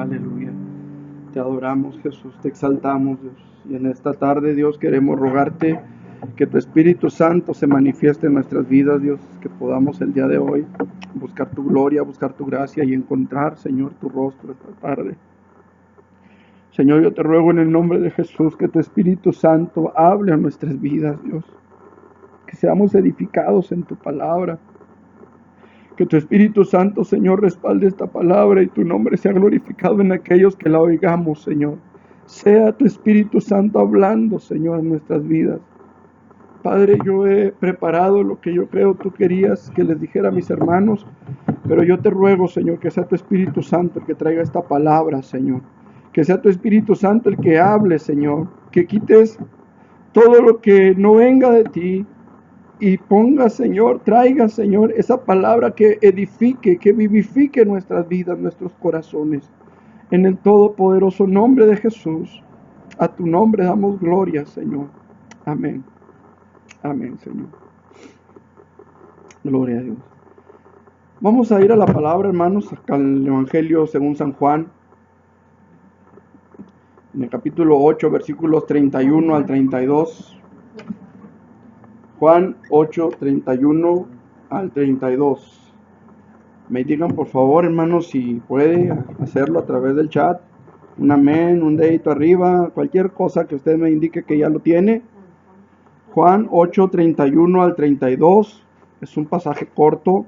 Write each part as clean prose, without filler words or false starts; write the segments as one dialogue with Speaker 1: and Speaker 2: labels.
Speaker 1: Aleluya. Te adoramos, Jesús, te exaltamos, Dios. Y en esta tarde, Dios, queremos rogarte que tu Espíritu Santo se manifieste en nuestras vidas, Dios, que podamos el día de hoy buscar tu gloria, buscar tu gracia y encontrar, Señor, tu rostro esta tarde. Señor, yo te ruego en el nombre de Jesús que tu Espíritu Santo hable a nuestras vidas, Dios. Que seamos edificados en tu palabra. Que tu Espíritu Santo, Señor, respalde esta palabra y tu nombre sea glorificado en aquellos que la oigamos, Señor. Sea tu Espíritu Santo hablando, Señor, en nuestras vidas. Padre, yo he preparado lo que yo creo tú querías que les dijera a mis hermanos, pero yo te ruego, Señor, que sea tu Espíritu Santo el que traiga esta palabra, Señor. Que sea tu Espíritu Santo el que hable, Señor. Que quites todo lo que no venga de ti y ponga, Señor, traiga, Señor, esa palabra que edifique, que vivifique nuestras vidas, nuestros corazones. En el todopoderoso nombre de Jesús, a tu nombre damos gloria, Señor. Amén. Amén, Señor. Gloria a Dios. Vamos a ir a la palabra, hermanos, acá al Evangelio según San Juan, en el capítulo 8, versículos 31 al 32. Juan 8, 31 al 32. Me digan por favor, hermanos, si puede hacerlo a través del chat. Un amén, un dedito arriba, cualquier cosa que usted me indique que ya lo tiene. Juan 8, 31 al 32. Es un pasaje corto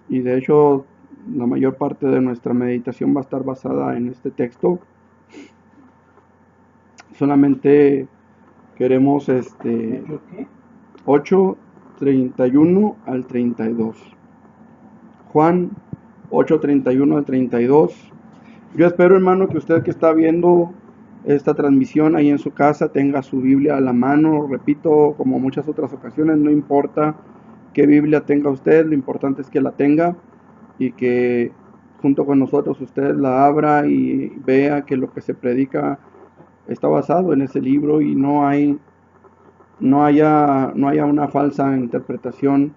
Speaker 1: y de hecho la mayor parte de nuestra meditación va a estar basada en este texto. Solamente queremos 8, 31 al 32. Juan 8, 31 al 32. Yo espero, hermano, que usted que está viendo esta transmisión ahí en su casa tenga su Biblia a la mano. Repito, como muchas otras ocasiones, no importa qué Biblia tenga usted, lo importante es que la tenga y que junto con nosotros usted la abra y vea que lo que se predica está basado en ese libro y no haya una falsa interpretación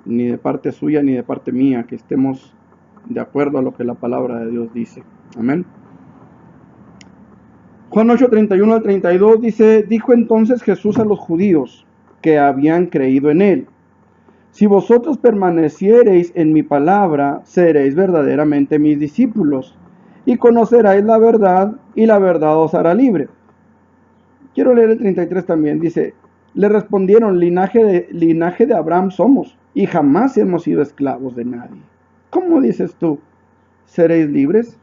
Speaker 1: ni de parte suya ni de parte mía, que estemos de acuerdo a lo que la palabra de Dios dice. Amén. Juan 8, 31 al 32 dice: dijo entonces Jesús a los judíos que habían creído en él: si vosotros permaneciereis en mi palabra, seréis verdaderamente mis discípulos, y conoceréis la verdad, y la verdad os hará libre. Quiero leer el 33 también. Dice: le respondieron: linaje de Abraham somos, y jamás hemos sido esclavos de nadie. ¿Cómo dices tú, seréis libres?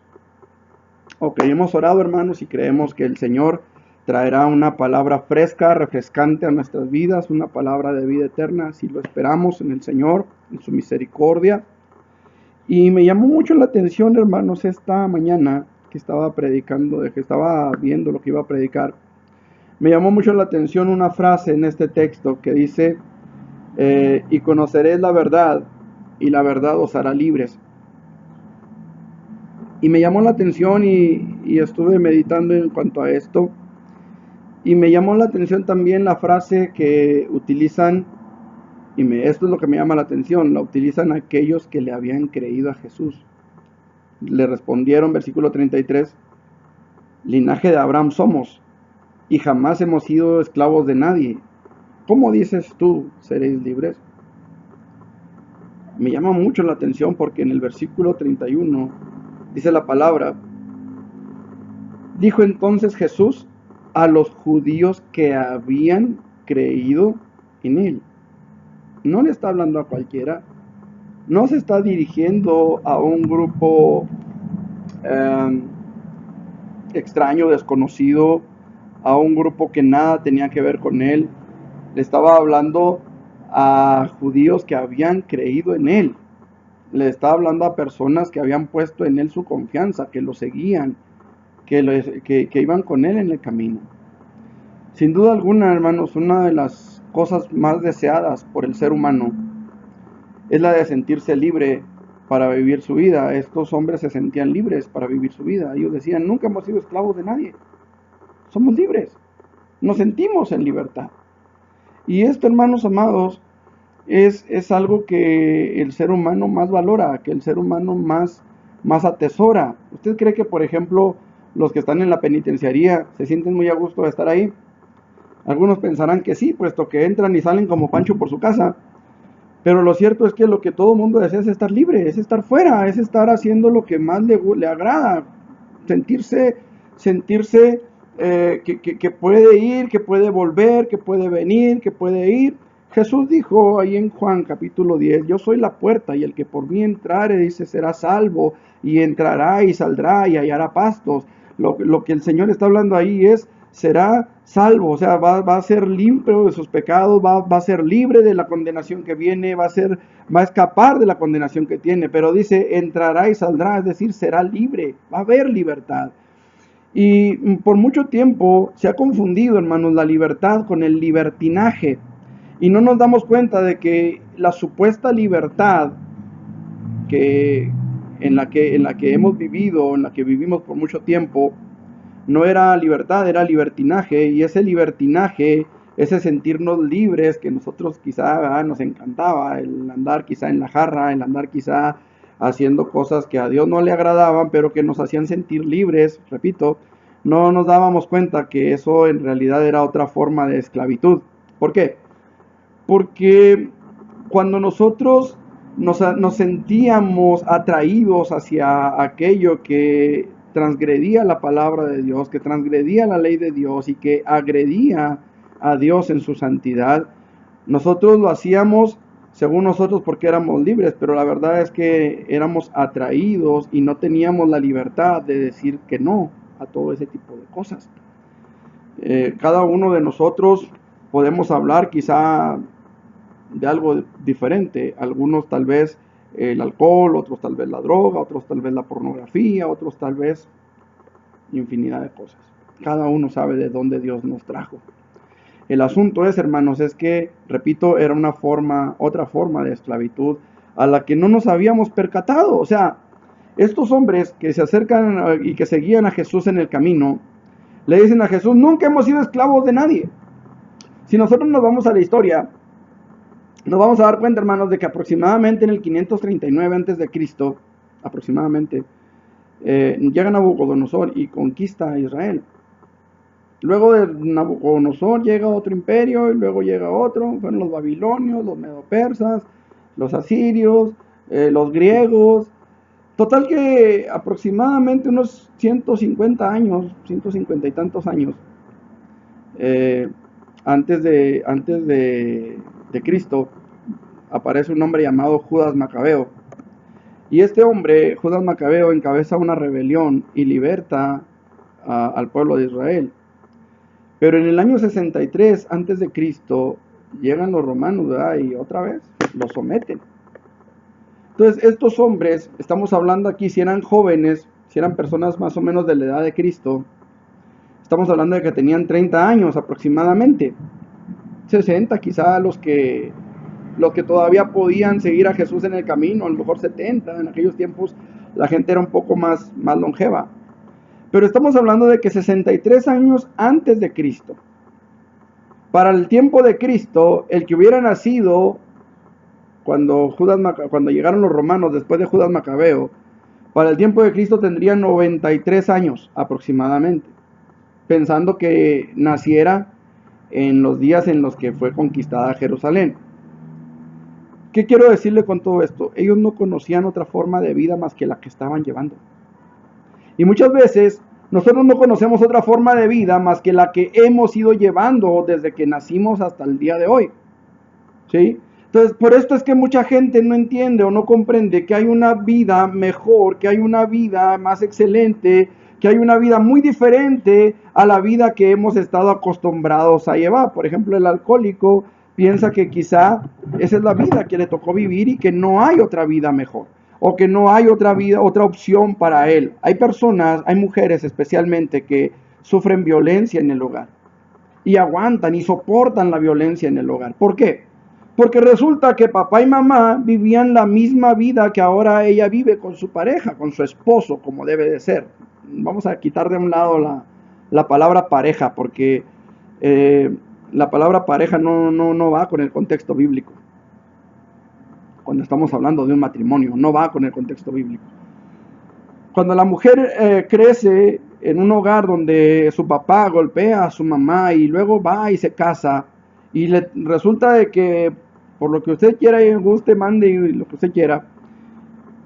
Speaker 1: Ok, hemos orado, hermanos, y creemos que el Señor traerá una palabra fresca, refrescante a nuestras vidas, una palabra de vida eterna, si lo esperamos en el Señor, en su misericordia. Y me llamó mucho la atención, hermanos, esta mañana que estaba predicando, que estaba viendo lo que iba a predicar. Me llamó mucho la atención una frase en este texto que dice: y conoceréis la verdad, y la verdad os hará libres. Y me llamó la atención y estuve meditando en cuanto a esto. Y me llamó la atención también la frase que utilizan, esto es lo que me llama la atención, la utilizan aquellos que le habían creído a Jesús. Le respondieron, versículo 33, linaje de Abraham somos, y jamás hemos sido esclavos de nadie. ¿Cómo dices tú, seréis libres? Me llama mucho la atención porque en el versículo 31 dice la palabra: dijo entonces Jesús a los judíos que habían creído en él. No le está hablando a cualquiera, no se está dirigiendo a un grupo extraño, desconocido, a un grupo que nada tenía que ver con él. Le estaba hablando a judíos que habían creído en él. Le estaba hablando a personas que habían puesto en él su confianza, que lo seguían, que iban con él en el camino. Sin duda alguna, hermanos, una de las cosas más deseadas por el ser humano es la de sentirse libre para vivir su vida. Estos hombres se sentían libres para vivir su vida. Ellos decían: nunca hemos sido esclavos de nadie, somos libres, nos sentimos en libertad. Y esto, hermanos amados, es algo que el ser humano más valora, que el ser humano más más atesora. ¿Usted cree que, por ejemplo, los que están en la penitenciaría se sienten muy a gusto de estar ahí? Algunos pensarán que sí, puesto que entran y salen como Pancho por su casa. Pero lo cierto es que lo que todo mundo desea es estar libre, es estar fuera, es estar haciendo lo que más le agrada, sentirse que puede ir, que puede volver, que puede venir, que puede ir. Jesús dijo ahí en Juan capítulo 10, yo soy la puerta y el que por mí entrare, dice, será salvo, y entrará y saldrá y hallará pastos. Lo que el Señor está hablando ahí es, será salvo, o sea, va a ser limpio de sus pecados, va a ser libre de la condenación que viene, va a escapar de la condenación que tiene, pero dice, entrará y saldrá, es decir, será libre, va a haber libertad. Y por mucho tiempo se ha confundido, hermanos, la libertad con el libertinaje, y no nos damos cuenta de que la supuesta libertad en la que hemos vivido, en la que vivimos por mucho tiempo, no era libertad, era libertinaje, y ese libertinaje, ese sentirnos libres que nosotros quizá nos encantaba, el andar quizá en la jarra, el andar quizá haciendo cosas que a Dios no le agradaban, pero que nos hacían sentir libres, repito, no nos dábamos cuenta que eso en realidad era otra forma de esclavitud. ¿Por qué? Porque cuando nosotros nos sentíamos atraídos hacia aquello que transgredía la palabra de Dios, que transgredía la ley de Dios y que agredía a Dios en su santidad, nosotros lo hacíamos según nosotros porque éramos libres, pero la verdad es que éramos atraídos y no teníamos la libertad de decir que no a todo ese tipo de cosas. Cada uno de nosotros podemos hablar quizá de algo diferente, algunos tal vez el alcohol, otros tal vez la droga, otros tal vez la pornografía, otros tal vez infinidad de cosas. Cada uno sabe de dónde Dios nos trajo. El asunto es, hermanos, es que, repito, era otra forma de esclavitud a la que no nos habíamos percatado. O sea, estos hombres que se acercan y que seguían a Jesús en el camino, le dicen a Jesús, nunca hemos sido esclavos de nadie. Si nosotros nos vamos a la historia, nos vamos a dar cuenta, hermanos, de que aproximadamente en el 539 a.C., aproximadamente, llega Nabucodonosor y conquista a Israel. Luego de Nabucodonosor llega otro imperio y luego llega otro, fueron los babilonios, los medopersas, los asirios, los griegos. Total que aproximadamente unos 150 años, 150 y tantos años, antes de Cristo, aparece un hombre llamado Judas Macabeo. Y este hombre, Judas Macabeo, encabeza una rebelión y liberta al pueblo de Israel. Pero en el año 63 antes de Cristo llegan los romanos, ¿verdad? Y otra vez los someten. Entonces estos hombres, estamos hablando aquí, si eran jóvenes, si eran personas más o menos de la edad de Cristo, estamos hablando de que tenían 30 años aproximadamente, 60 quizá los que todavía podían seguir a Jesús en el camino, a lo mejor 70, en aquellos tiempos la gente era un poco más longeva. Pero estamos hablando de que 63 años antes de Cristo. Para el tiempo de Cristo, el que hubiera nacido cuando llegaron los romanos después de Judas Macabeo, para el tiempo de Cristo tendría 93 años aproximadamente, pensando que naciera en los días en los que fue conquistada Jerusalén. ¿Qué quiero decirle con todo esto? Ellos no conocían otra forma de vida más que la que estaban llevando. Y muchas veces nosotros no conocemos otra forma de vida más que la que hemos ido llevando desde que nacimos hasta el día de hoy. ¿Sí? Entonces, por esto es que mucha gente no entiende o no comprende que hay una vida mejor, que hay una vida más excelente, que hay una vida muy diferente a la vida que hemos estado acostumbrados a llevar. Por ejemplo, el alcohólico piensa que quizá esa es la vida que le tocó vivir y que no hay otra vida mejor, o que no hay otra vida, otra opción para él. Hay personas, hay mujeres especialmente que sufren violencia en el hogar y aguantan y soportan la violencia en el hogar. ¿Por qué? Porque resulta que papá y mamá vivían la misma vida que ahora ella vive con su pareja, con su esposo, como debe de ser. Vamos a quitar de un lado la palabra pareja, porque la palabra pareja no va con el contexto bíblico. Cuando estamos hablando de un matrimonio, no va con el contexto bíblico. Cuando la mujer crece en un hogar donde su papá golpea a su mamá y luego va y se casa y le resulta de que por lo que usted quiera y guste, mande y lo que usted quiera,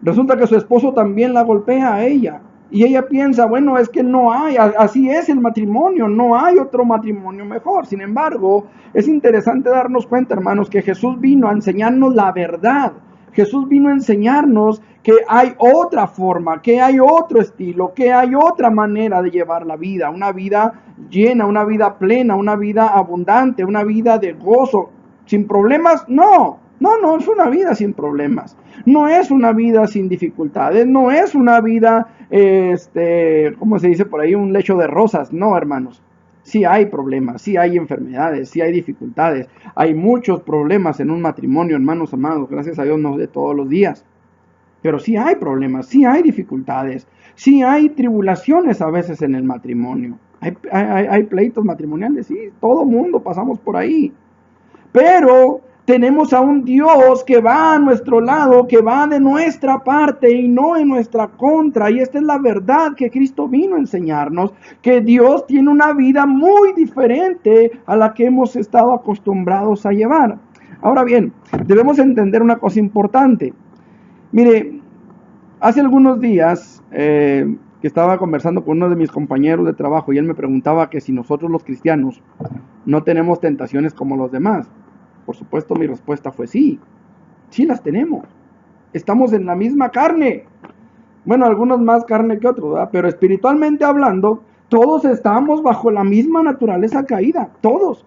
Speaker 1: resulta que su esposo también la golpea a ella. Y ella piensa, bueno, es que no hay, así es el matrimonio, no hay otro matrimonio mejor. Sin embargo, es interesante darnos cuenta, hermanos, que Jesús vino a enseñarnos la verdad. Jesús vino a enseñarnos que hay otra forma, que hay otro estilo, que hay otra manera de llevar la vida. Una vida llena, una vida plena, una vida abundante, una vida de gozo. ¿Sin problemas? No, no es una vida sin problemas. No es una vida sin dificultades, no es una vida, ¿cómo se dice por ahí? Un lecho de rosas. No, hermanos. Sí hay problemas, sí hay enfermedades, sí hay dificultades. Hay muchos problemas en un matrimonio, hermanos amados. Gracias a Dios no de todos los días. Pero sí hay problemas, sí hay dificultades, sí hay tribulaciones a veces en el matrimonio. Hay pleitos matrimoniales, sí, todo mundo pasamos por ahí. Pero tenemos a un Dios que va a nuestro lado, que va de nuestra parte y no en nuestra contra. Y esta es la verdad que Cristo vino a enseñarnos, que Dios tiene una vida muy diferente a la que hemos estado acostumbrados a llevar. Ahora bien, debemos entender una cosa importante. Mire, hace algunos días que estaba conversando con uno de mis compañeros de trabajo y él me preguntaba que si nosotros los cristianos no tenemos tentaciones como los demás. Por supuesto, mi respuesta fue sí, sí las tenemos. Estamos en la misma carne. Bueno, algunos más carne que otros, ¿verdad? Pero espiritualmente hablando, todos estamos bajo la misma naturaleza caída, todos.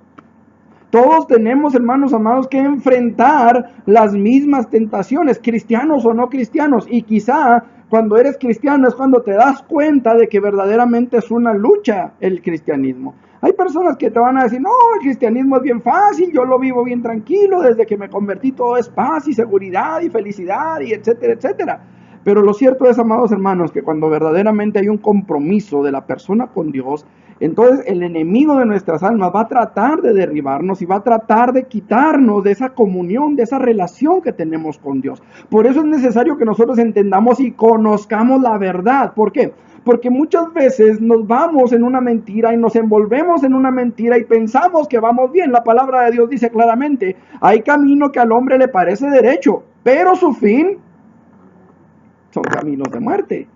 Speaker 1: Todos tenemos, hermanos amados, que enfrentar las mismas tentaciones, cristianos o no cristianos. Y quizá cuando eres cristiano es cuando te das cuenta de que verdaderamente es una lucha el cristianismo. Hay personas que te van a decir, no, el cristianismo es bien fácil, yo lo vivo bien tranquilo, desde que me convertí todo es paz y seguridad y felicidad y etcétera, etcétera. Pero lo cierto es, amados hermanos, que cuando verdaderamente hay un compromiso de la persona con Dios, entonces el enemigo de nuestras almas va a tratar de derribarnos y va a tratar de quitarnos de esa comunión, de esa relación que tenemos con Dios. Por eso es necesario que nosotros entendamos y conozcamos la verdad. ¿Por qué? Porque muchas veces nos vamos en una mentira y nos envolvemos en una mentira y pensamos que vamos bien. La palabra de Dios dice claramente, hay camino que al hombre le parece derecho, pero su fin son caminos de muerte.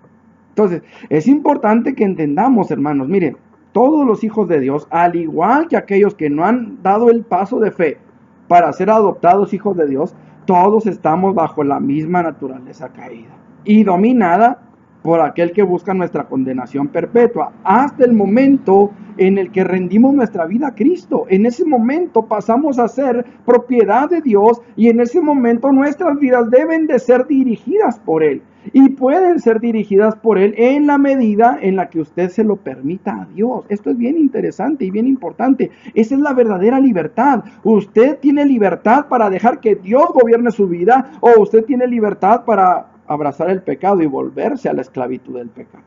Speaker 1: Entonces, es importante que entendamos, hermanos, miren, todos los hijos de Dios, al igual que aquellos que no han dado el paso de fe para ser adoptados hijos de Dios, todos estamos bajo la misma naturaleza caída y dominada por aquel que busca nuestra condenación perpetua, hasta el momento en el que rendimos nuestra vida a Cristo. En ese momento pasamos a ser propiedad de Dios y en ese momento nuestras vidas deben de ser dirigidas por Él. Y pueden ser dirigidas por Él en la medida en la que usted se lo permita a Dios. Esto es bien interesante y bien importante. Esa es la verdadera libertad. Usted tiene libertad para dejar que Dios gobierne su vida, o usted tiene libertad para abrazar el pecado y volverse a la esclavitud del pecado.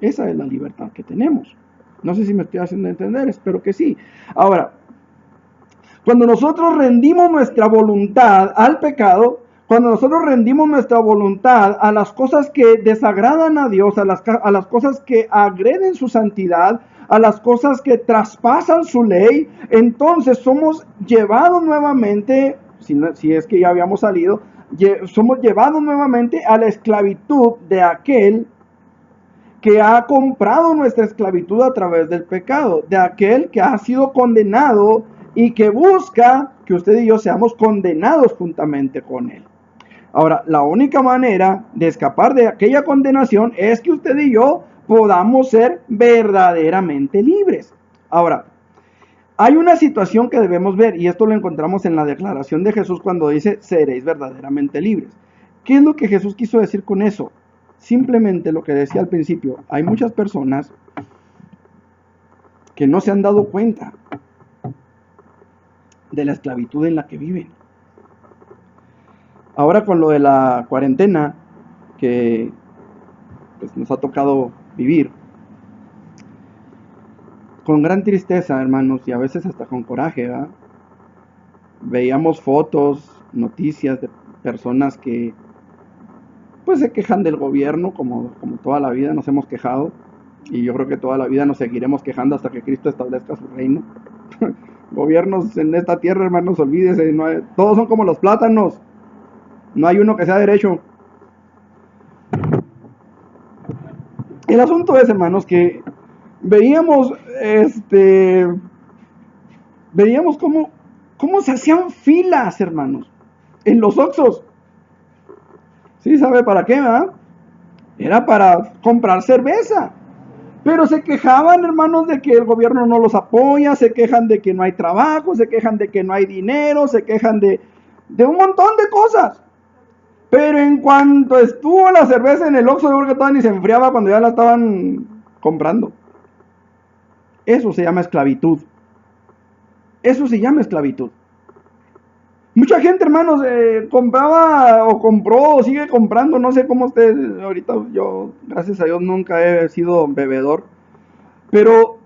Speaker 1: Esa es la libertad que tenemos. No sé si me estoy haciendo entender, espero que sí. Ahora, cuando nosotros rendimos nuestra voluntad al pecado, cuando nosotros rendimos nuestra voluntad a las cosas que desagradan a Dios, a las cosas que agreden su santidad, a las cosas que traspasan su ley, entonces somos llevados nuevamente, si es que ya habíamos salido, somos llevados nuevamente a la esclavitud de aquel que ha comprado nuestra esclavitud a través del pecado, de aquel que ha sido condenado y que busca que usted y yo seamos condenados juntamente con él. Ahora, la única manera de escapar de aquella condenación es que usted y yo podamos ser verdaderamente libres. Ahora, hay una situación que debemos ver, y esto lo encontramos en la declaración de Jesús cuando dice, seréis verdaderamente libres. ¿Qué es lo que Jesús quiso decir con eso? Simplemente lo que decía al principio, hay muchas personas que no se han dado cuenta de la esclavitud en la que viven. Ahora con lo de la cuarentena que pues, nos ha tocado vivir, con gran tristeza, hermanos, y a veces hasta con coraje, ¿verdad? Veíamos fotos, noticias de personas que pues se quejan del gobierno, como toda la vida nos hemos quejado, y yo creo que toda la vida nos seguiremos quejando hasta que Cristo establezca su reino. Gobiernos en esta tierra, hermanos, olvídese, todos son como los plátanos, no hay uno que sea derecho. El asunto es, hermanos, que veíamos cómo se hacían filas, hermanos, en los Oxxos. ¿Sí sabe para qué, verdad? Era para comprar cerveza. Pero se quejaban, hermanos, de que el gobierno no los apoya, se quejan de que no hay trabajo, se quejan de que no hay dinero, se quejan de un montón de cosas. Pero en cuanto estuvo la cerveza en el Oxxo, yo creo que todavía ni se enfriaba cuando ya la estaban comprando. Eso se llama esclavitud. Eso se llama esclavitud. Mucha gente, hermanos, compraba o compró o sigue comprando, no sé cómo usted, ahorita yo, gracias a Dios, nunca he sido bebedor, pero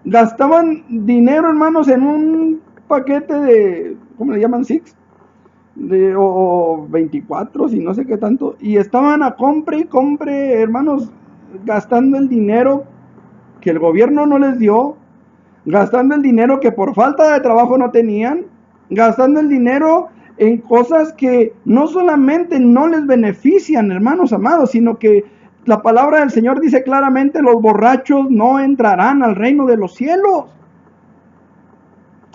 Speaker 1: gastaban dinero, hermanos, en un paquete de, ¿cómo le llaman? Six, o 24, y no sé qué tanto, y estaban a compre y compre, hermanos, gastando el dinero que el gobierno no les dio, gastando el dinero que por falta de trabajo no tenían, gastando el dinero en cosas que no solamente no les benefician, hermanos amados, sino que la palabra del Señor dice claramente: los borrachos no entrarán al reino de los cielos.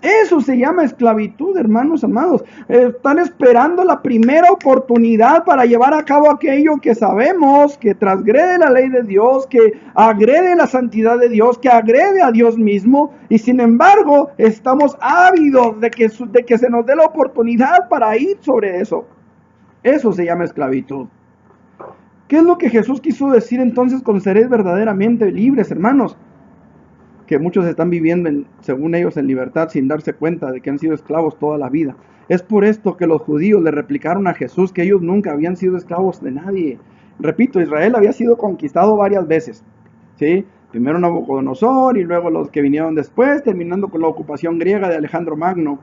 Speaker 1: Eso se llama esclavitud, hermanos amados. Están esperando la primera oportunidad para llevar a cabo aquello que sabemos que transgrede la ley de Dios, que agrede la santidad de Dios, que agrede a Dios mismo. Y sin embargo, estamos ávidos de que se nos dé la oportunidad para ir sobre eso. Eso se llama esclavitud. ¿Qué es lo que Jesús quiso decir entonces con seréis verdaderamente libres, hermanos? Que muchos están viviendo, según ellos, en libertad sin darse cuenta de que han sido esclavos toda la vida. Es por esto que los judíos le replicaron a Jesús que ellos nunca habían sido esclavos de nadie. Repito, Israel había sido conquistado varias veces, ¿sí? Primero Nabucodonosor y luego los que vinieron después, terminando con la ocupación griega de Alejandro Magno.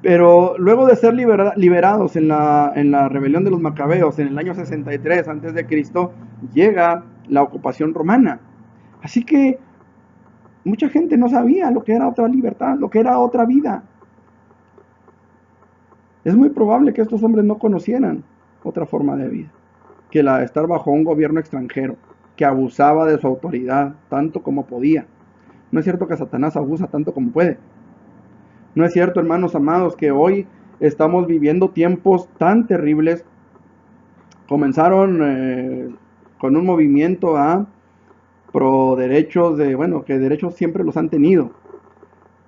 Speaker 1: Pero luego de ser liberados en la rebelión de los Macabeos en el año 63 a.C., llega la ocupación romana. Así que mucha gente no sabía lo que era otra libertad, lo que era otra vida. Es muy probable que estos hombres no conocieran otra forma de vida que la de estar bajo un gobierno extranjero que abusaba de su autoridad tanto como podía. No es cierto que Satanás abusa tanto como puede. No es cierto, hermanos amados, que hoy estamos viviendo tiempos tan terribles. Comenzaron con un movimiento pro derechos que derechos siempre los han tenido,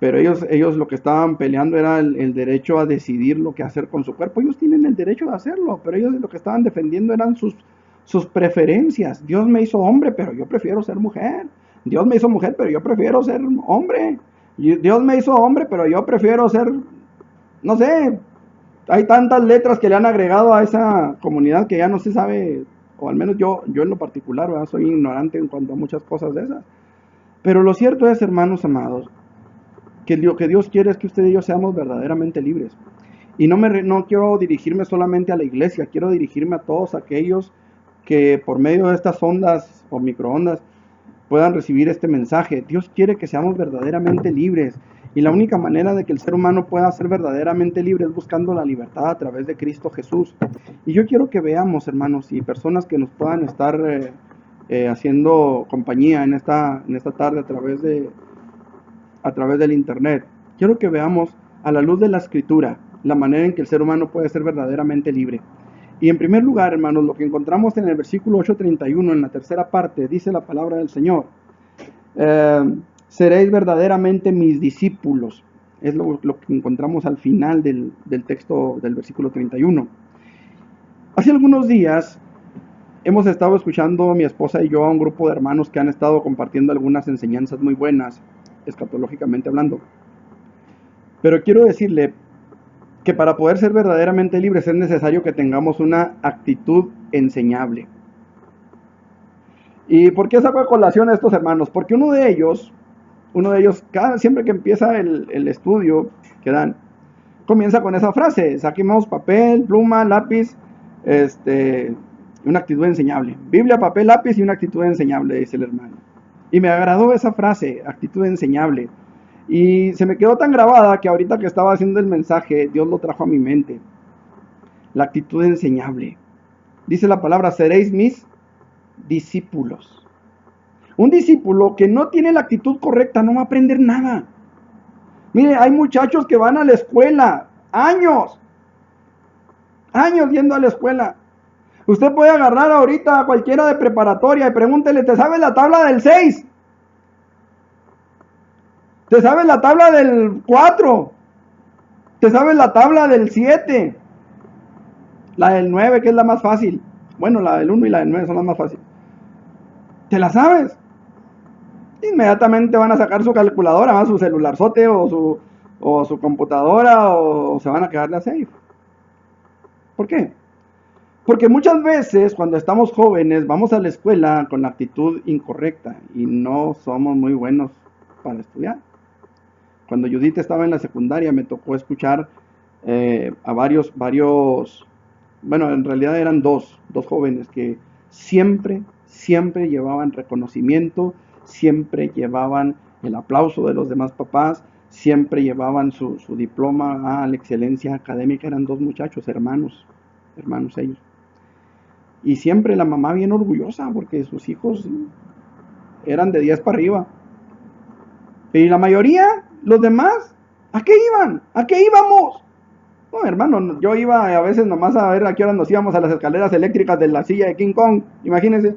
Speaker 1: pero ellos lo que estaban peleando era el derecho a decidir lo que hacer con su cuerpo. Ellos tienen el derecho de hacerlo, pero ellos lo que estaban defendiendo eran sus preferencias. Dios me hizo hombre, pero yo prefiero ser mujer. Dios me hizo mujer, pero yo prefiero ser hombre. Dios me hizo hombre, pero yo prefiero ser, no sé, hay tantas letras que le han agregado a esa comunidad que ya no se sabe. O al menos yo en lo particular, ¿verdad? Soy ignorante en cuanto a muchas cosas de esas. Pero lo cierto es, hermanos amados, que lo que Dios quiere es que usted y yo seamos verdaderamente libres. Y no quiero dirigirme solamente a la iglesia, quiero dirigirme a todos aquellos que por medio de estas ondas o microondas puedan recibir este mensaje. Dios quiere que seamos verdaderamente libres. Y la única manera de que el ser humano pueda ser verdaderamente libre es buscando la libertad a través de Cristo Jesús. Y yo quiero que veamos, hermanos, y personas que nos puedan estar haciendo compañía en esta tarde a través del internet. Quiero que veamos a la luz de la Escritura la manera en que el ser humano puede ser verdaderamente libre. Y en primer lugar, hermanos, lo que encontramos en el versículo 8:31, en la tercera parte, dice la palabra del Señor: seréis verdaderamente mis discípulos. Es lo que encontramos al final del texto del versículo 31. Hace algunos días hemos estado escuchando, mi esposa y yo, a un grupo de hermanos que han estado compartiendo algunas enseñanzas muy buenas, escatológicamente hablando. Pero quiero decirle que para poder ser verdaderamente libres es necesario que tengamos una actitud enseñable. ¿Y por qué saco a colación a estos hermanos? Porque uno de ellos, siempre que empieza el estudio que dan, comienza con esa frase: saquemos papel, pluma, lápiz, Una actitud enseñable. Biblia, papel, lápiz y una actitud enseñable, dice el hermano. Y me agradó esa frase, actitud enseñable. Y se me quedó tan grabada que ahorita que estaba haciendo el mensaje, Dios lo trajo a mi mente. La actitud enseñable. Dice la palabra, seréis mis discípulos. Un discípulo que no tiene la actitud correcta no va a aprender nada. Mire, hay muchachos que van a la escuela, años yendo a la escuela. Usted puede agarrar ahorita a cualquiera de preparatoria y pregúntele, ¿te sabes la tabla del 6? ¿Te sabes la tabla del 4? ¿Te sabes la tabla del 7? La del 9, que es la más fácil. Bueno, la del 1 y la del 9 son las más fáciles. ¿Te la sabes? Inmediatamente van a sacar su calculadora, su celularzote o su computadora, o se van a quedar la safe. ¿Por qué? Porque muchas veces cuando estamos jóvenes vamos a la escuela con la actitud incorrecta y no somos muy buenos para estudiar. Cuando Judith estaba en la secundaria me tocó escuchar a varios, bueno, en realidad eran dos jóvenes que siempre llevaban reconocimiento, siempre llevaban el aplauso de los demás papás, siempre llevaban su diploma a la excelencia académica. Eran dos muchachos, hermanos ellos. Y siempre la mamá bien orgullosa porque sus hijos eran de 10 para arriba. Y la mayoría, los demás, ¿a qué iban? ¿A qué íbamos? No, hermano, yo iba a veces nomás a ver a qué hora nos íbamos a las escaleras eléctricas de la silla de King Kong, imagínense.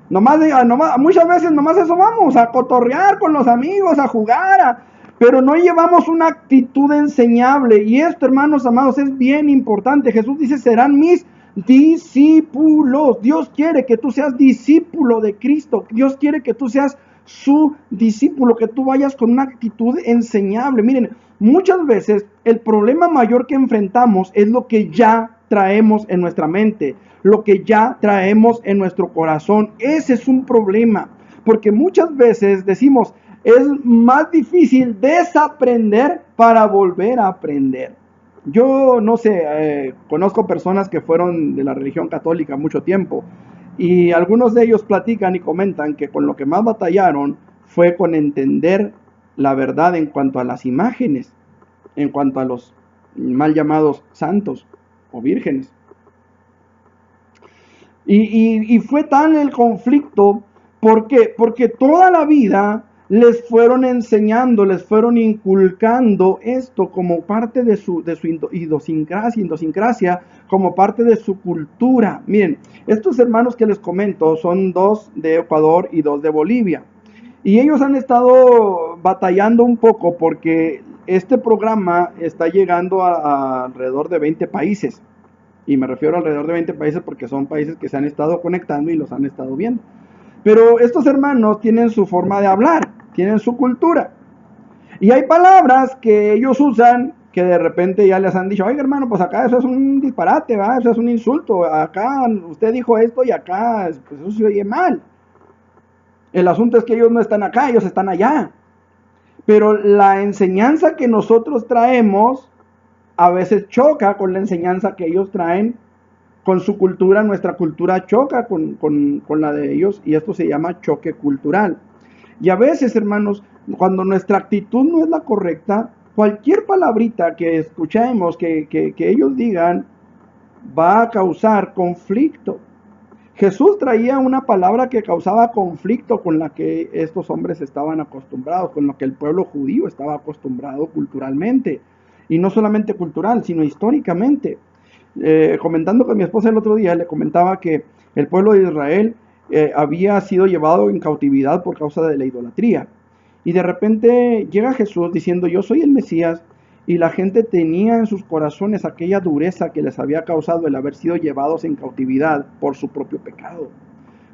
Speaker 1: Muchas veces nomás eso vamos, a cotorrear con los amigos, a jugar, pero no llevamos una actitud enseñable. Y esto, hermanos amados, es bien importante. Jesús dice, serán mis discípulos. Dios quiere que tú seas discípulo de Cristo. Dios quiere que tú seas su discípulo, que tú vayas con una actitud enseñable. Miren, muchas veces el problema mayor que enfrentamos es lo que ya traemos en nuestra mente, lo que ya traemos en nuestro corazón. Ese es un problema, porque muchas veces decimos, es más difícil desaprender para volver a aprender. Yo no sé, conozco personas que fueron de la religión católica mucho tiempo y algunos de ellos platican y comentan que con lo que más batallaron fue con entender la verdad en cuanto a las imágenes, en cuanto a los mal llamados santos o vírgenes. Y fue tal el conflicto, ¿por qué? Porque toda la vida les fueron enseñando, les fueron inculcando esto como parte de su idiosincrasia, como parte de su cultura. Miren, estos hermanos que les comento son 2 de Ecuador y 2 de Bolivia. Y ellos han estado batallando un poco porque este programa está llegando a alrededor de 20 países. Y me refiero a alrededor de 20 países porque son países que se han estado conectando y los han estado viendo. Pero estos hermanos tienen su forma de hablar, tienen su cultura. Y hay palabras que ellos usan que de repente ya les han dicho, oiga hermano, pues acá eso es un disparate, ¿va? Eso es un insulto. Acá usted dijo esto y acá pues eso se oye mal. El asunto es que ellos no están acá, ellos están allá. Pero la enseñanza que nosotros traemos a veces choca con la enseñanza que ellos traen, con su cultura. Nuestra cultura choca con la de ellos y esto se llama choque cultural. Y a veces, hermanos, cuando nuestra actitud no es la correcta, cualquier palabrita que escuchemos, que ellos digan, va a causar conflicto. Jesús traía una palabra que causaba conflicto con la que estos hombres estaban acostumbrados, con lo que el pueblo judío estaba acostumbrado culturalmente. Y no solamente cultural, sino históricamente. Comentando con mi esposa el otro día, le comentaba que el pueblo de Israel había sido llevado en cautividad por causa de la idolatría. Y de repente llega Jesús diciendo, yo soy el Mesías, y la gente tenía en sus corazones aquella dureza que les había causado el haber sido llevados en cautividad por su propio pecado.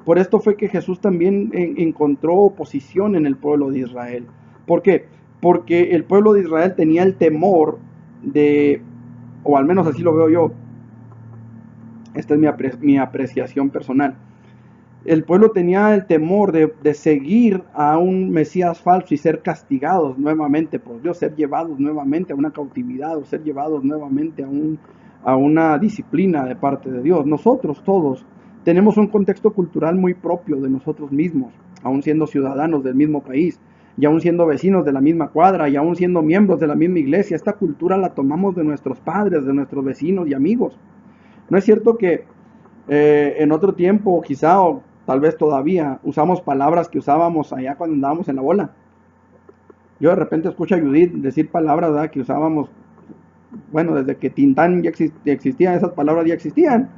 Speaker 1: Por esto fue que Jesús también encontró oposición en el pueblo de Israel. ¿Por qué? Porque el pueblo de Israel tenía el temor de, o al menos así lo veo yo, esta es mi apreciación personal, el pueblo tenía el temor de seguir a un Mesías falso y ser castigados nuevamente por Dios, ser llevados nuevamente a una cautividad o ser llevados nuevamente a una disciplina de parte de Dios. Nosotros todos tenemos un contexto cultural muy propio de nosotros mismos, aún siendo ciudadanos del mismo país, y aún siendo vecinos de la misma cuadra, y aún siendo miembros de la misma iglesia. Esta cultura la tomamos de nuestros padres, de nuestros vecinos y amigos. ¿No es cierto que en otro tiempo, quizá, o tal vez todavía, usamos palabras que usábamos allá cuando andábamos en la bola? Yo de repente escucho a Judith decir palabras, ¿verdad?, que usábamos, bueno, desde que Tintán ya existía, esas palabras ya existían,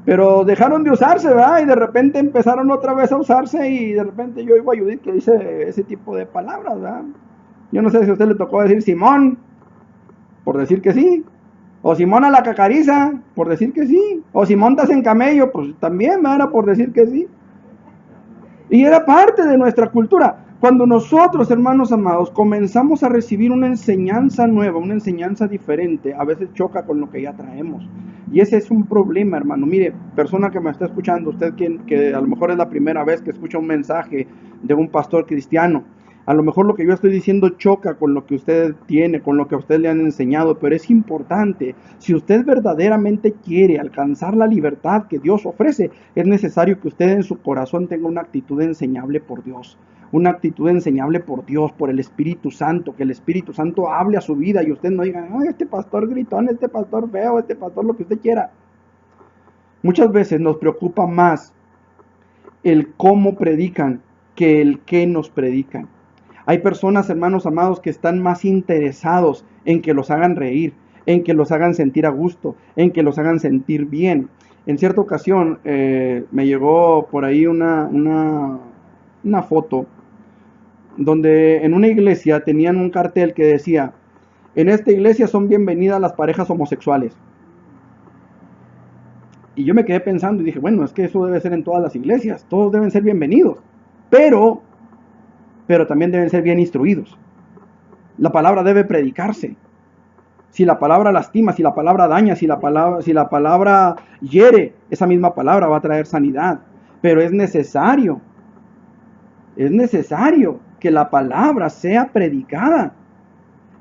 Speaker 1: pero dejaron de usarse, ¿verdad? Y de repente empezaron otra vez a usarse, y de repente yo oigo a Judith que dice ese tipo de palabras, ¿verdad? Yo no sé si a usted le tocó decir Simón, por decir que sí, o Simón a la cacariza, por decir que sí, o si montas en camello, pues también, ¿verdad?, era por decir que sí. Y era parte de nuestra cultura. Cuando nosotros, hermanos amados, comenzamos a recibir una enseñanza nueva, una enseñanza diferente, a veces choca con lo que ya traemos. Y ese es un problema, hermano. Mire, persona que me está escuchando, usted que a lo mejor es la primera vez que escucha un mensaje de un pastor cristiano, a lo mejor lo que yo estoy diciendo choca con lo que usted tiene, con lo que a usted le han enseñado, pero es importante. Si usted verdaderamente quiere alcanzar la libertad que Dios ofrece, es necesario que usted en su corazón tenga una actitud enseñable por Dios. Una actitud enseñable por Dios, por el Espíritu Santo, que el Espíritu Santo hable a su vida y usted no diga, ay, este pastor gritón, este pastor feo, este pastor lo que usted quiera. Muchas veces nos preocupa más el cómo predican que el qué nos predican. Hay personas, hermanos amados, que están más interesados en que los hagan reír, en que los hagan sentir a gusto, en que los hagan sentir bien. En cierta ocasión me llegó por ahí una foto donde en una iglesia tenían un cartel que decía, en esta iglesia son bienvenidas las parejas homosexuales. Y yo me quedé pensando y dije, bueno, es que eso debe ser en todas las iglesias, todos deben ser bienvenidos, pero también deben ser bien instruidos. La palabra debe predicarse. Si la palabra lastima, si la palabra daña, si la palabra hiere, esa misma palabra va a traer sanidad. Pero es necesario que la palabra sea predicada.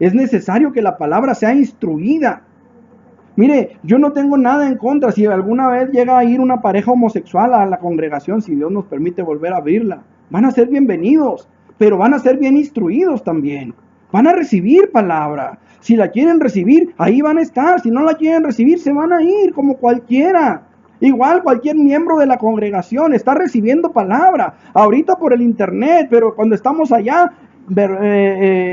Speaker 1: Es necesario que la palabra sea instruida. Mire, yo no tengo nada en contra si alguna vez llega a ir una pareja homosexual a la congregación, si Dios nos permite volver a abrirla. Van a ser bienvenidos, pero van a ser bien instruidos también. Van a recibir palabra. Si la quieren recibir, ahí van a estar. Si no la quieren recibir, se van a ir como cualquiera. Igual cualquier miembro de la congregación está recibiendo palabra. Ahorita por el internet, pero cuando estamos allá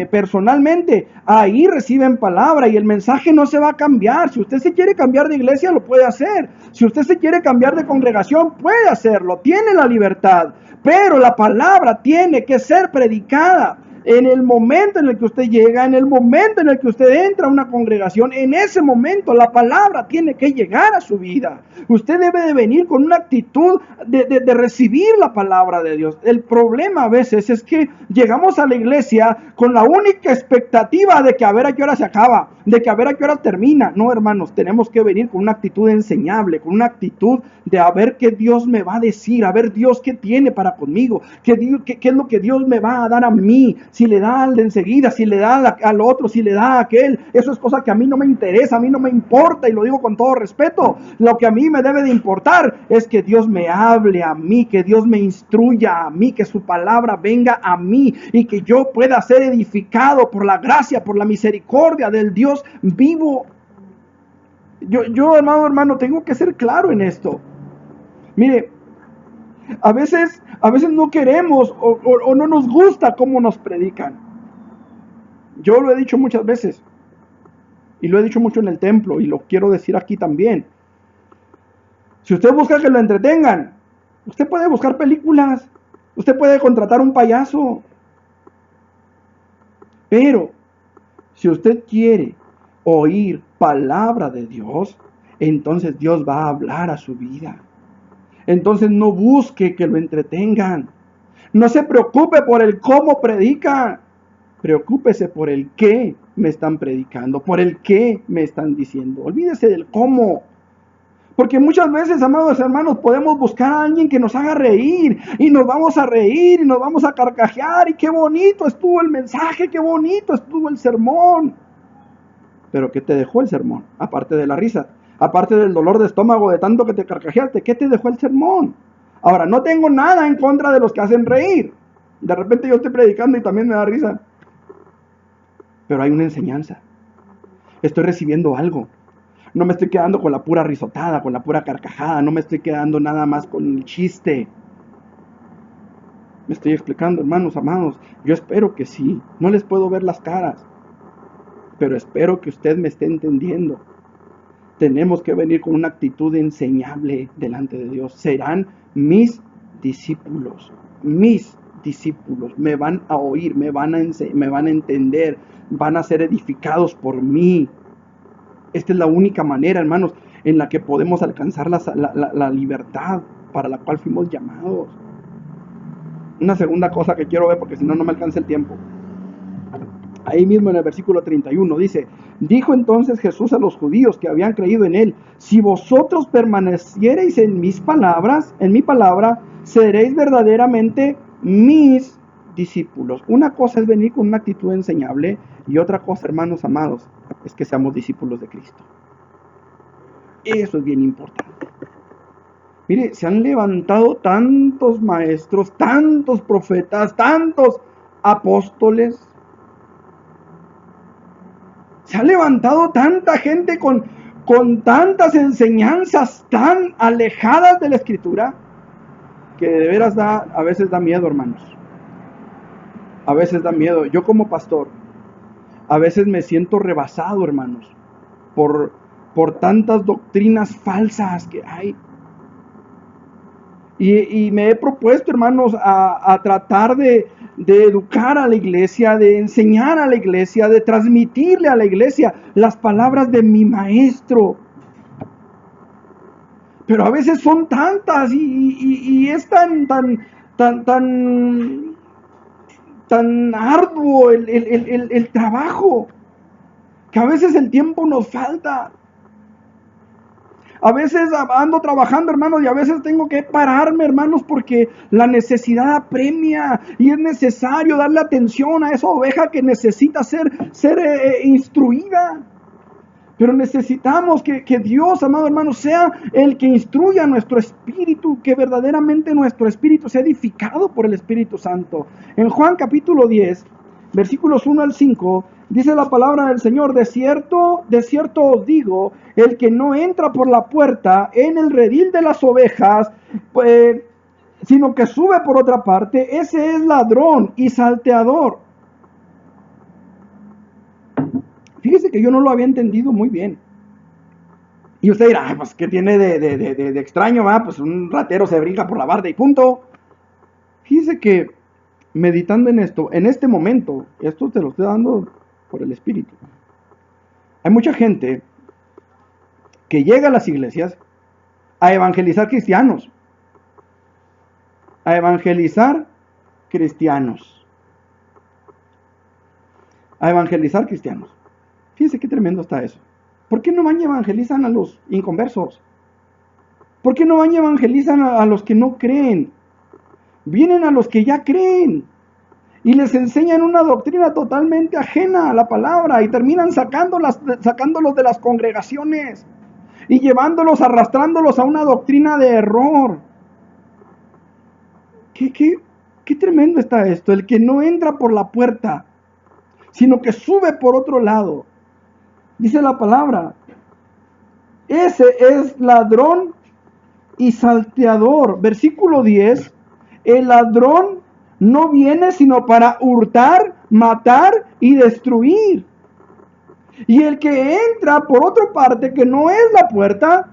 Speaker 1: personalmente, ahí reciben palabra y el mensaje no se va a cambiar. Si usted se quiere cambiar de iglesia, lo puede hacer. Si usted se quiere cambiar de congregación, puede hacerlo. Tiene la libertad. Pero la palabra tiene que ser predicada. En el momento en el que usted llega, en el momento en el que usted entra a una congregación, en ese momento la palabra tiene que llegar a su vida. Usted debe de venir con una actitud de recibir la palabra de Dios. El problema a veces es que llegamos a la iglesia con la única expectativa de que a ver a qué hora se acaba, de que a ver a qué hora termina. No, hermanos, tenemos que venir con una actitud enseñable, con una actitud de a ver qué Dios me va a decir, a ver Dios qué tiene para conmigo, qué es lo que Dios me va a dar a mí. Si le da al de enseguida, si le da al otro, si le da a aquel, eso es cosa que a mí no me interesa, a mí no me importa, y lo digo con todo respeto. Lo que a mí me debe de importar es que Dios me hable a mí, que Dios me instruya a mí, que su palabra venga a mí y que yo pueda ser edificado por la gracia, por la misericordia del Dios vivo. Yo hermano, tengo que ser claro en esto. Mire, a veces no queremos o no nos gusta cómo nos predican. Yo lo he dicho muchas veces y lo he dicho mucho en el templo y lo quiero decir aquí también. Si usted busca que lo entretengan, usted puede buscar películas, usted puede contratar un payaso, pero si usted quiere oír palabra de Dios, entonces Dios va a hablar a su vida. Entonces no busque que lo entretengan. No se preocupe por el cómo predican. Preocúpese por el qué me están predicando, por el qué me están diciendo. Olvídese del cómo. Porque muchas veces, amados hermanos, podemos buscar a alguien que nos haga reír. Y nos vamos a reír y nos vamos a carcajear. Y qué bonito estuvo el mensaje, qué bonito estuvo el sermón. Pero ¿qué te dejó el sermón? Aparte de la risa. Aparte del dolor de estómago de tanto que te carcajeaste, ¿qué te dejó el sermón? Ahora, no tengo nada en contra de los que hacen reír. De repente yo estoy predicando y también me da risa. Pero hay una enseñanza. Estoy recibiendo algo. No me estoy quedando con la pura risotada, con la pura carcajada. No me estoy quedando nada más con el chiste. Me estoy explicando, hermanos amados. Yo espero que sí. No les puedo ver las caras. Pero espero que usted me esté entendiendo. Tenemos que venir con una actitud enseñable delante de Dios. Serán mis discípulos. Mis discípulos. Me van a oír, me van a entender. Van a ser edificados por mí. Esta es la única manera, hermanos, en la que podemos alcanzar la libertad para la cual fuimos llamados. Una segunda cosa que quiero ver, porque si no, no me alcanza el tiempo. Ahí mismo en el versículo 31 dice: dijo entonces Jesús a los judíos que habían creído en él: si vosotros permaneciereis en mi palabra, seréis verdaderamente mis discípulos. Una cosa es venir con una actitud enseñable, y otra cosa, hermanos amados, es que seamos discípulos de Cristo. Eso es bien importante. Mire, se han levantado tantos maestros, tantos profetas, tantos apóstoles. Se ha levantado tanta gente con tantas enseñanzas tan alejadas de la Escritura, que de veras a veces da miedo, hermanos. A veces da miedo. Yo como pastor, a veces me siento rebasado, hermanos, por tantas doctrinas falsas que hay. Y me he propuesto, hermanos, a tratar de educar a la iglesia, de enseñar a la iglesia, de transmitirle a la iglesia las palabras de mi maestro. Pero a veces son tantas y es tan arduo el trabajo, que a veces el tiempo nos falta. A veces ando trabajando, hermanos, y a veces tengo que pararme, hermanos, porque la necesidad apremia y es necesario darle atención a esa oveja que necesita ser instruida. Pero necesitamos que Dios, amado hermano, sea el que instruya a nuestro espíritu, que verdaderamente nuestro espíritu sea edificado por el Espíritu Santo. En Juan capítulo 10, versículos 1 al 5, dice la palabra del Señor: de cierto os digo, el que no entra por la puerta en el redil de las ovejas, sino que sube por otra parte, ese es ladrón y salteador. Fíjese que yo no lo había entendido muy bien. Y usted dirá: pues ¿qué tiene de extraño? Pues un ratero se brinca por la barda y punto. Fíjese que meditando en esto, en este momento, esto te lo estoy dando por el Espíritu. Hay mucha gente que llega a las iglesias a evangelizar cristianos. A evangelizar cristianos. A evangelizar cristianos. Fíjense qué tremendo está eso. ¿Por qué no van y evangelizan a los inconversos? ¿Por qué no van y evangelizan a los que no creen? Vienen a los que ya creen y les enseñan una doctrina totalmente ajena a la palabra y terminan sacándolos de las congregaciones y llevándolos, arrastrándolos a una doctrina de error. Qué tremendo está esto. El que no entra por la puerta, sino que sube por otro lado. Dice la palabra: ese es ladrón y salteador. Versículo 10. El ladrón no viene sino para hurtar, matar y destruir. Y el que entra por otra parte, que no es la puerta,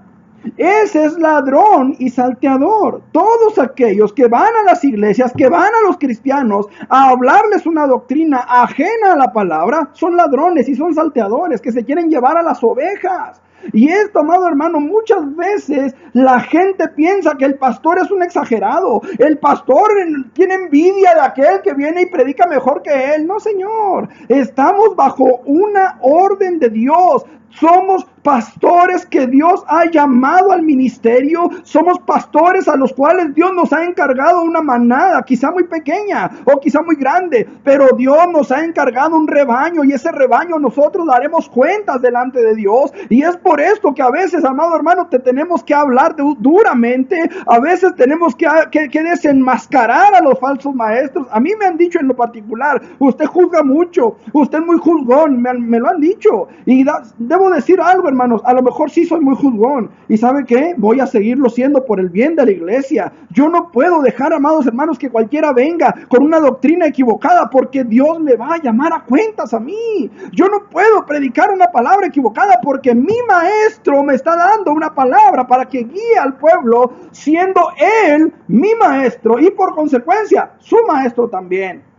Speaker 1: ese es ladrón y salteador. Todos aquellos que van a las iglesias, que van a los cristianos a hablarles una doctrina ajena a la palabra, son ladrones y son salteadores que se quieren llevar a las ovejas. Y esto, amado hermano, muchas veces la gente piensa que el pastor es un exagerado. El pastor tiene envidia de aquel que viene y predica mejor que él. No, señor. Estamos bajo una orden de Dios. Somos pastores que Dios ha llamado al ministerio. Somos pastores a los cuales Dios nos ha encargado una manada, quizá muy pequeña o quizá muy grande, pero Dios nos ha encargado un rebaño, y ese rebaño nosotros daremos cuentas delante de Dios. Y es por esto que a veces, amado hermano, te tenemos que hablar duramente. A veces tenemos que desenmascarar a los falsos maestros. A mí me han dicho en lo particular: usted juzga mucho, usted es muy juzgón. Me lo han dicho. Y debo decir algo, hermanos, a lo mejor sí soy muy juzgón. ¿Y sabe qué? Voy a seguirlo siendo por el bien de la iglesia. Yo no puedo dejar, amados hermanos, que cualquiera venga con una doctrina equivocada, porque Dios me va a llamar a cuentas a mí. Yo no puedo predicar una palabra equivocada, porque mi maestro me está dando una palabra para que guíe al pueblo, siendo él mi maestro y por consecuencia su maestro también.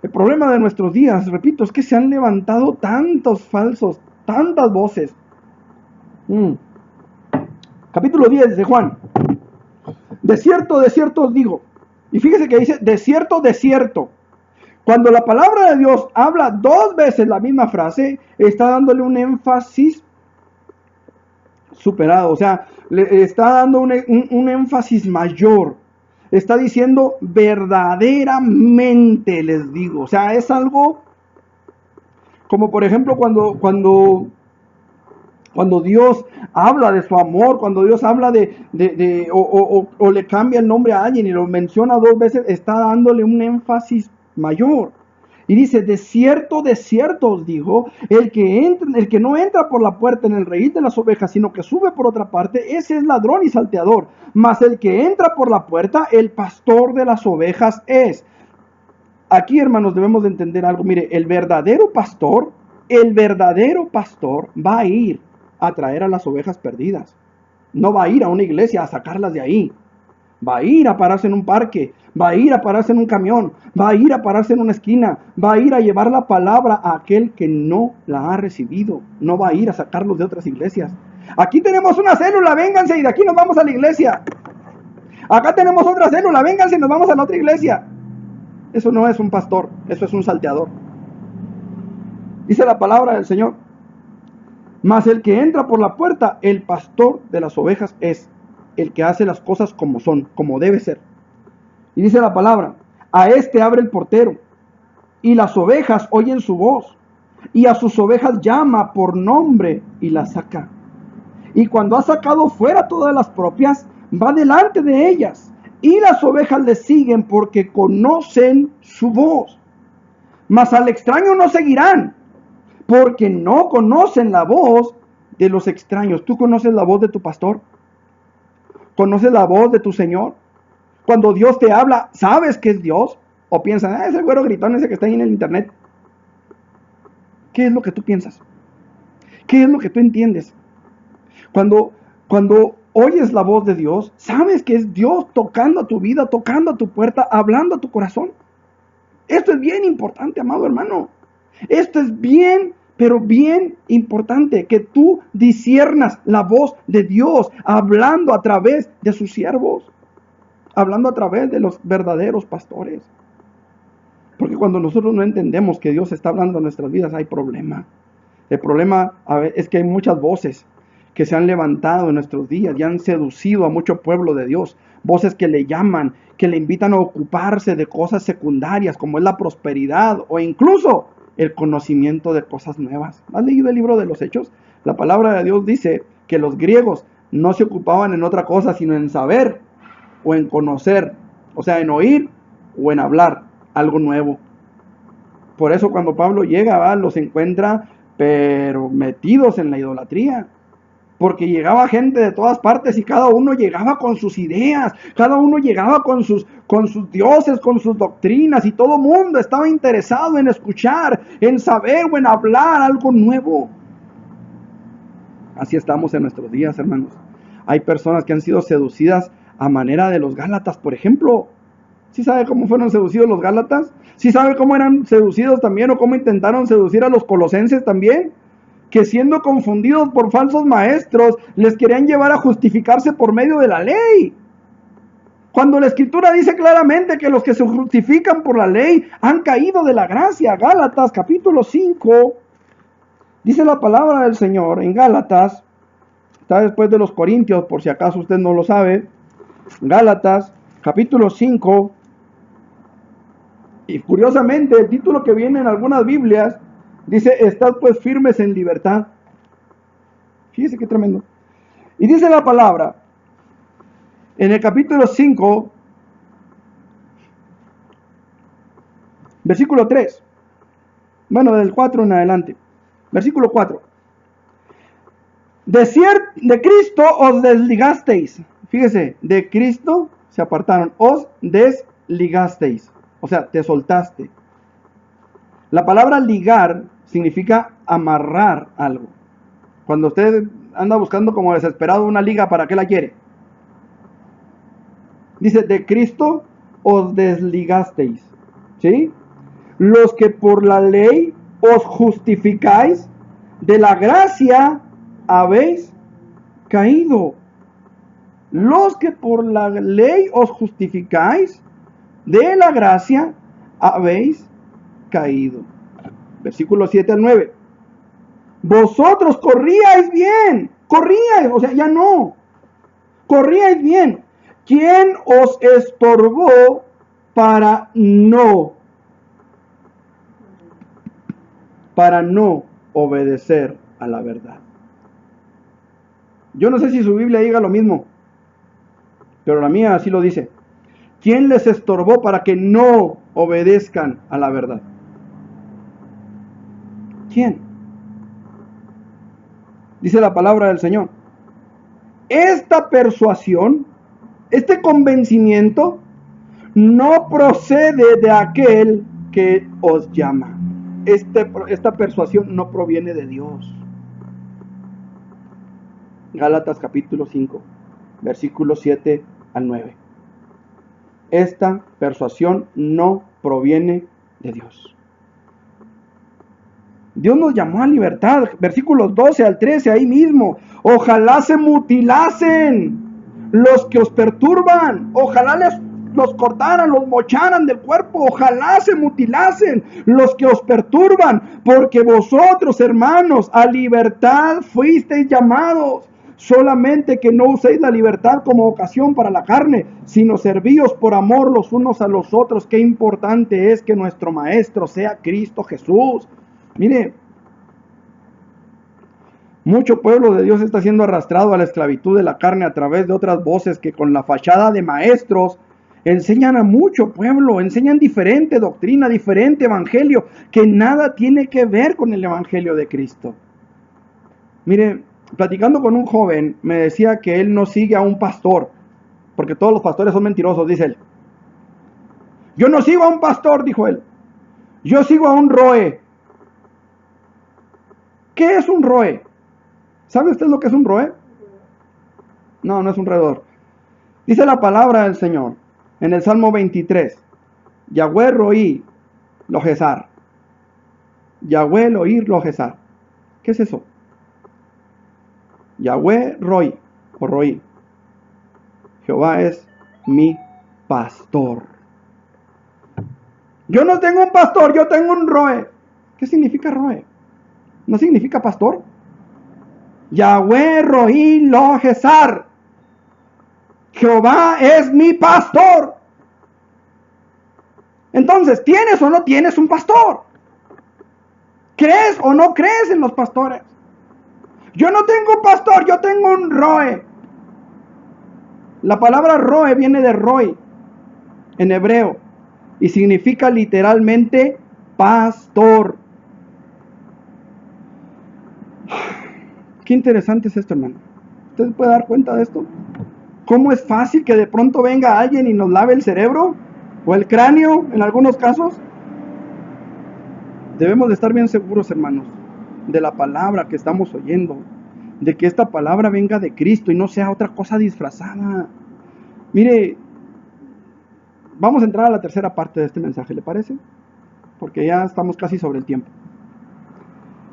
Speaker 1: El problema de nuestros días, repito, es que se han levantado tantos falsos, tantas voces. Capítulo 10 de Juan. De cierto os digo. Y fíjese que dice, de cierto. Cuando la palabra de Dios habla 2 veces la misma frase, está dándole un énfasis superado. O sea, le está dando un énfasis mayor. Está diciendo verdaderamente, les digo. O sea, es algo como, por ejemplo, cuando Dios habla de su amor, cuando Dios habla o le cambia el nombre a alguien y lo menciona 2 veces, está dándole un énfasis mayor. Y dice, de cierto os digo, el que no entra por la puerta en el redil de las ovejas, sino que sube por otra parte, ese es ladrón y salteador. Mas el que entra por la puerta, el pastor de las ovejas es. Aquí, hermanos, debemos de entender algo. Mire, el verdadero pastor va a ir a traer a las ovejas perdidas. No va a ir a una iglesia a sacarlas de ahí. Va a ir a pararse en un parque, va a ir a pararse en un camión, va a ir a pararse en una esquina, va a ir a llevar la palabra a aquel que no la ha recibido. No va a ir a sacarlos de otras iglesias. Aquí tenemos una célula, vénganse, y de aquí nos vamos a la iglesia. Acá tenemos otra célula, vénganse y nos vamos a la otra iglesia. Eso no es un pastor, eso es un salteador. Dice la palabra del Señor: mas el que entra por la puerta, el pastor de las ovejas es. El que hace las cosas como son, como debe ser. Y dice la palabra: a este abre el portero, y las ovejas oyen su voz, y a sus ovejas llama por nombre y las saca. Y cuando ha sacado fuera todas las propias, va delante de ellas, y las ovejas le siguen porque conocen su voz. Mas al extraño no seguirán, porque no conocen la voz de los extraños. ¿Tú conoces la voz de tu pastor? ¿Conoces la voz de tu Señor? Cuando Dios te habla, ¿sabes que es Dios? ¿O piensan, es el güero gritón ese que está ahí en el internet? ¿Qué es lo que tú piensas? ¿Qué es lo que tú entiendes? Cuando oyes la voz de Dios, ¿sabes que es Dios tocando a tu vida, tocando a tu puerta, hablando a tu corazón? Esto es bien importante, amado hermano. Esto es bien, pero bien importante, que tú disciernas la voz de Dios hablando a través de sus siervos, hablando a través de los verdaderos pastores. Porque cuando nosotros no entendemos que Dios está hablando en nuestras vidas, hay problema. El problema es que hay muchas voces que se han levantado en nuestros días y han seducido a mucho pueblo de Dios. Voces que le llaman, que le invitan a ocuparse de cosas secundarias como es la prosperidad o incluso el conocimiento de cosas nuevas. ¿Has leído el libro de los Hechos? La palabra de Dios dice que los griegos no se ocupaban en otra cosa sino en saber o en conocer, o sea, en oír o en hablar algo nuevo. Por eso cuando Pablo llega, los encuentra pero metidos en la idolatría. Porque llegaba gente de todas partes y cada uno llegaba con sus ideas, cada uno llegaba con sus dioses, con sus doctrinas, y todo mundo estaba interesado en escuchar, en saber o en hablar algo nuevo. Así estamos en nuestros días, hermanos. Hay personas que han sido seducidas a manera de los Gálatas, por ejemplo. ¿Sí sabe cómo fueron seducidos los Gálatas? ¿Sí sabe cómo eran seducidos también o cómo intentaron seducir a los colosenses también? Que siendo confundidos por falsos maestros, les querían llevar a justificarse por medio de la ley. Cuando la Escritura dice claramente que los que se justifican por la ley han caído de la gracia. Gálatas capítulo 5, Dice la palabra del Señor en Gálatas, está después de los Corintios, por si acaso usted no lo sabe. Gálatas, capítulo 5. Y curiosamente, el título que viene en algunas Biblias dice: estad pues firmes en libertad. Fíjese qué tremendo. Y dice la palabra, en el capítulo 5, versículo 3. Bueno, del 4 en adelante. Versículo 4. De Cristo os desligasteis. Fíjese, de Cristo se apartaron. Os desligasteis. O sea, te soltaste. La palabra ligar significa amarrar algo. Cuando usted anda buscando como desesperado una liga, ¿para qué la quiere? Dice, de Cristo os desligasteis. ¿Sí? Los que por la ley os justificáis, de la gracia habéis caído. Los que por la ley os justificáis, de la gracia habéis caído. Versículo 7 al 9. Vosotros corríais bien, corríais, o sea, ya no, corríais bien. ¿Quién os estorbó para no obedecer a la verdad? Yo no sé si su Biblia diga lo mismo, pero la mía así lo dice. ¿Quién les estorbó para que no obedezcan a la verdad? ¿Quién? Dice la palabra del Señor. Esta persuasión, este convencimiento, no procede de aquel que os llama. Esta persuasión no proviene de Dios. Gálatas capítulo 5, versículos 7 al 9. Esta persuasión no proviene de Dios. Dios nos llamó a libertad. Versículos 12 al 13, ahí mismo. Ojalá se mutilasen los que os perturban. Ojalá los cortaran, los mocharan del cuerpo. Ojalá se mutilasen los que os perturban. Porque vosotros, hermanos, a libertad fuisteis llamados. Solamente que no uséis la libertad como ocasión para la carne, sino servíos por amor los unos a los otros. Qué importante es que nuestro Maestro sea Cristo Jesús. Mire, mucho pueblo de Dios está siendo arrastrado a la esclavitud de la carne a través de otras voces que con la fachada de maestros enseñan a mucho pueblo, enseñan diferente doctrina, diferente evangelio, que nada tiene que ver con el evangelio de Cristo. Mire, platicando con un joven, me decía que él no sigue a un pastor, porque todos los pastores son mentirosos, dice él. Yo no sigo a un pastor, dijo él. Yo sigo a un roe. ¿Qué es un roe? ¿Sabe usted lo que es un roe? No, no es un roedor. Dice la palabra del Señor en el Salmo 23. Yahweh roí lo jesar. Yahweh lo oír lo jesar. ¿Qué es eso? Yahweh roí o roí. Jehová es mi pastor. Yo no tengo un pastor, yo tengo un roe. ¿Qué significa roe? ¿No significa pastor? Yahweh roí lo jesar. Jehová es mi pastor. Entonces, ¿tienes o no tienes un pastor? ¿Crees o no crees en los pastores? Yo no tengo un pastor, yo tengo un roe. La palabra roe viene de roi en hebreo y significa literalmente pastor. Qué interesante es esto, hermano. ¿Usted se puede dar cuenta de esto? ¿Cómo es fácil que de pronto venga alguien y nos lave el cerebro o el cráneo en algunos casos? Debemos de estar bien seguros, hermanos, de la palabra que estamos oyendo, de que esta palabra venga de Cristo y no sea otra cosa disfrazada. Mire, vamos a entrar a la tercera parte de este mensaje, ¿le parece? Porque ya estamos casi sobre el tiempo.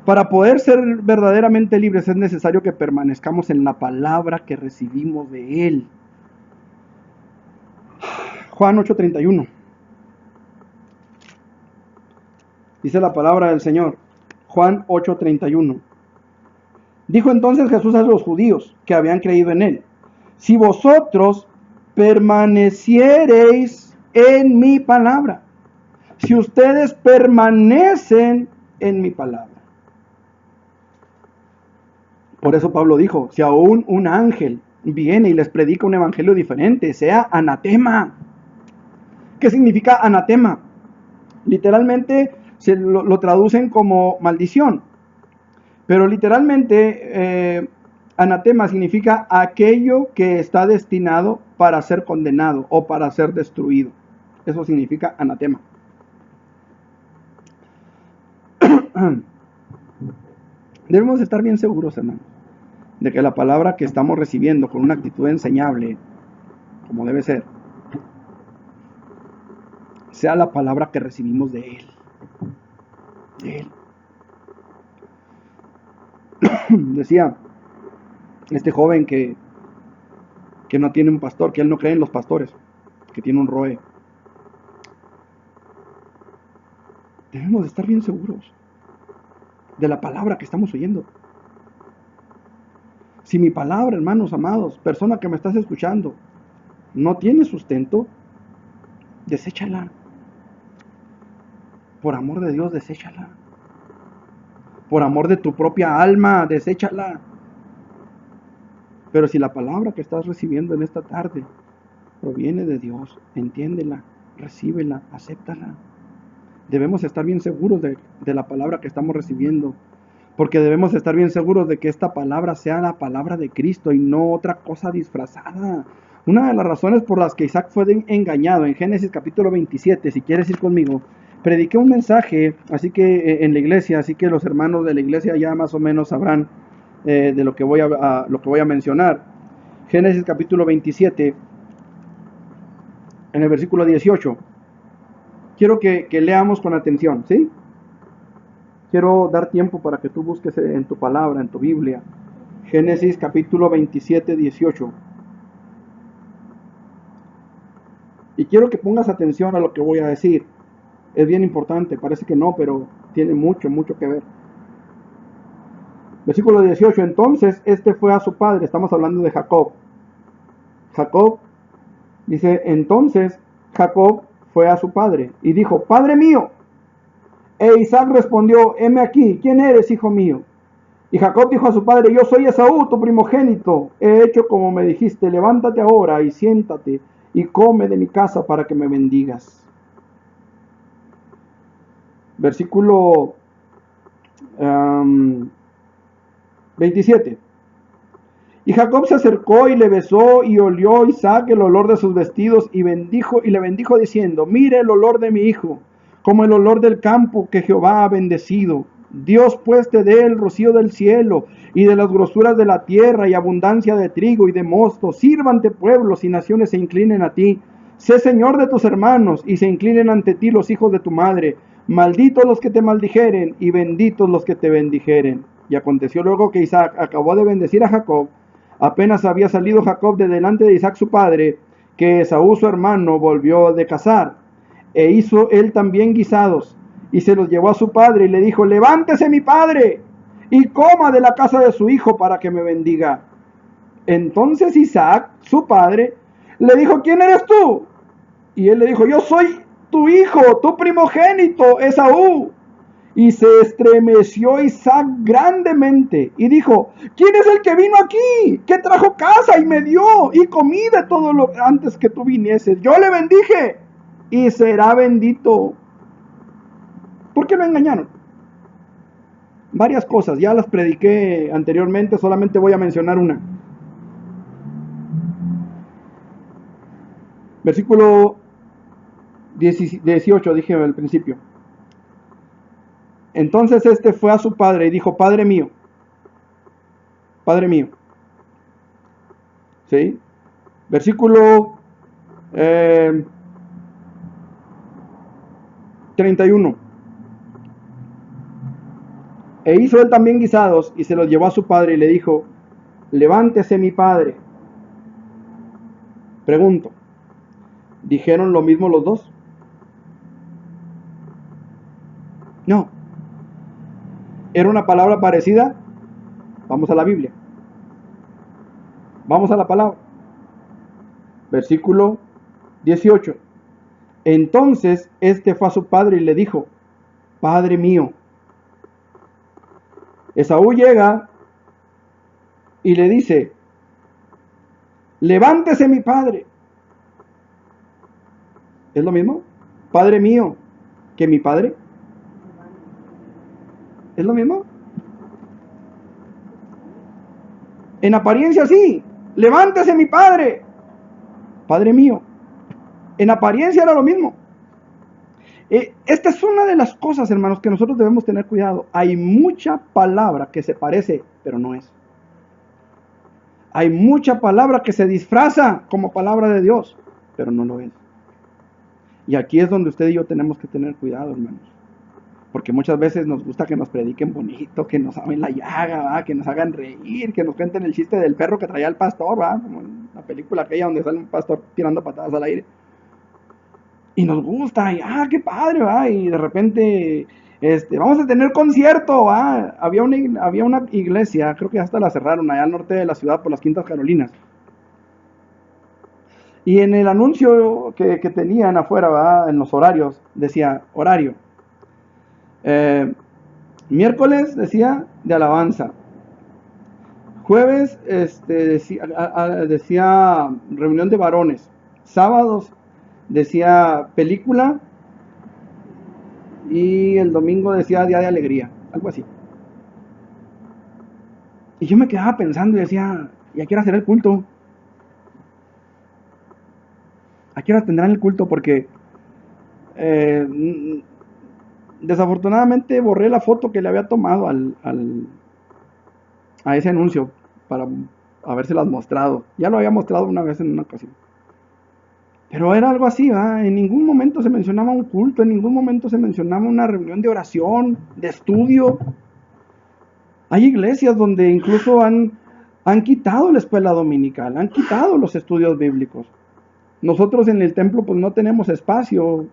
Speaker 1: Para poder ser verdaderamente libres es necesario que permanezcamos en la palabra que recibimos de Él. Juan 8:31. Dice la palabra del Señor. Juan 8:31. Dijo entonces Jesús a los judíos que habían creído en él: si vosotros permaneciereis en mi palabra, si ustedes permanecen en mi palabra. Por eso Pablo dijo, si aún un ángel viene y les predica un evangelio diferente, sea anatema. ¿Qué significa anatema? Literalmente se lo traducen como maldición. Pero literalmente anatema significa aquello que está destinado para ser condenado o para ser destruido. Eso significa anatema. Debemos estar bien seguros, hermanos, de que la palabra que estamos recibiendo con una actitud enseñable, como debe ser, sea la palabra que recibimos de Él. De Él. Decía este joven que no tiene un pastor, que él no cree en los pastores, que tiene un roe. Debemos de estar bien seguros de la palabra que estamos oyendo. Si mi palabra, hermanos amados, persona que me estás escuchando, no tiene sustento, deséchala. Por amor de Dios, deséchala. Por amor de tu propia alma, deséchala. Pero si la palabra que estás recibiendo en esta tarde proviene de Dios, entiéndela, recíbela, acéptala. Debemos estar bien seguros de la palabra que estamos recibiendo, porque debemos estar bien seguros de que esta palabra sea la palabra de Cristo y no otra cosa disfrazada. Una de las razones por las que Isaac fue engañado, en Génesis capítulo 27, si quieres ir conmigo, prediqué un mensaje así que en la iglesia, así que los hermanos de la iglesia ya más o menos sabrán de lo que voy a mencionar. Génesis capítulo 27, en el versículo 18. Quiero que leamos con atención, ¿sí? Quiero dar tiempo para que tú busques en tu palabra, en tu Biblia. Génesis capítulo 27, 18. Y quiero que pongas atención a lo que voy a decir. Es bien importante, parece que no, pero tiene mucho que ver. Versículo 18. Entonces este fue a su padre, estamos hablando de Jacob. Jacob dice, entonces Jacob fue a su padre y dijo, Padre mío. E Isaac respondió, heme aquí, ¿quién eres, hijo mío? Y Jacob dijo a su padre, yo soy Esaú, tu primogénito. He hecho como me dijiste, levántate ahora y siéntate y come de mi casa para que me bendigas. Versículo 27. Y Jacob se acercó y le besó, y olió Isaac el olor de sus vestidos, y le bendijo diciendo, mire el olor de mi hijo, como el olor del campo que Jehová ha bendecido. Dios pues te dé el rocío del cielo, y de las grosuras de la tierra, y abundancia de trigo y de mosto. Sírvante pueblos y naciones se inclinen a ti. Sé señor de tus hermanos, y se inclinen ante ti los hijos de tu madre. Malditos los que te maldijeren, y benditos los que te bendijeren. Y aconteció luego que Isaac acabó de bendecir a Jacob, apenas había salido Jacob de delante de Isaac su padre, que Esaú su hermano volvió de cazar, e hizo él también guisados, y se los llevó a su padre, y le dijo, levántese mi padre, y coma de la casa de su hijo para que me bendiga. Entonces Isaac, su padre, le dijo, ¿quién eres tú? Y él le dijo, yo soy tu hijo, tu primogénito, Esaú. Y se estremeció Isaac grandemente y dijo, ¿quién es el que vino aquí? Que trajo casa y me dio y comí de todo lo antes que tú vinieses. Yo le bendije y será bendito. ¿Por qué lo engañaron? Varias cosas, ya las prediqué anteriormente, solamente voy a mencionar una. Versículo 18, dije al principio. Entonces este fue a su padre y dijo, Padre mío. Padre mío. ¿Sí? Versículo 31. E hizo él también guisados y se los llevó a su padre y le dijo, levántese mi padre. Pregunto, ¿dijeron lo mismo los dos? No. ¿Era una palabra parecida? Vamos a la Biblia. Vamos a la palabra. Versículo 18. Entonces este fue a su padre y le dijo: Padre mío. Esaú llega y le dice: Levántese mi padre. ¿Es lo mismo? Padre mío que mi padre. ¿Es lo mismo? En apariencia sí. Levántese mi padre. Padre mío. En apariencia era lo mismo. Esta es una de las cosas, hermanos, que nosotros debemos tener cuidado. Hay mucha palabra que se parece, pero no es. Hay mucha palabra que se disfraza como palabra de Dios, pero no lo es. Y aquí es donde usted y yo tenemos que tener cuidado, hermanos. Porque muchas veces nos gusta que nos prediquen bonito, que nos abren la llaga, ¿va? Que nos hagan reír, que nos cuenten el chiste del perro que traía el pastor, ¿va? Como en la película aquella donde sale un pastor tirando patadas al aire. Y nos gusta, y qué padre, ¿va? Y de repente, vamos a tener concierto, ¿va? Había una iglesia, creo que hasta la cerraron, allá al norte de la ciudad por las Quintas Carolinas. Y en el anuncio que tenían afuera, ¿va? En los horarios, decía, horario. Miércoles decía de alabanza. Jueves decía reunión de varones. Sábados decía película. Y el domingo decía día de alegría. Algo así. Y yo me quedaba pensando y decía, ¿y a qué hora será el culto? ¿A qué hora tendrán el culto? Porque desafortunadamente borré la foto que le había tomado a ese anuncio para habérselas mostrado. Ya lo había mostrado una vez en una ocasión. Pero era algo así, ¿verdad? En ningún momento se mencionaba un culto, en ningún momento se mencionaba una reunión de oración, de estudio. Hay iglesias donde incluso han quitado la escuela dominical, han quitado los estudios bíblicos. Nosotros en el templo pues no tenemos espacio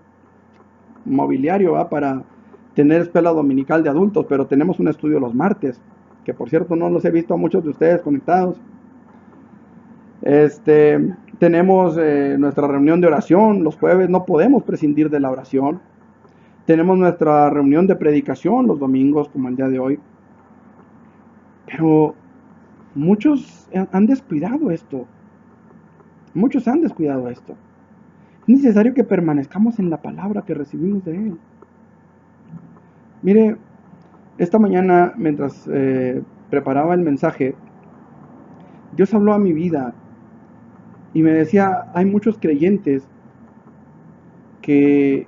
Speaker 1: mobiliario, ¿va? Para tener escuela dominical de adultos, pero tenemos un estudio los martes, que por cierto no los he visto a muchos de ustedes conectados. Tenemos nuestra reunión de oración los jueves, no podemos prescindir de la oración. Tenemos nuestra reunión de predicación los domingos, como el día de hoy. Pero muchos han descuidado esto. Muchos han descuidado esto. Es necesario que permanezcamos en la palabra que recibimos de Él. Mire, esta mañana, mientras preparaba el mensaje, Dios habló a mi vida y me decía, hay muchos creyentes que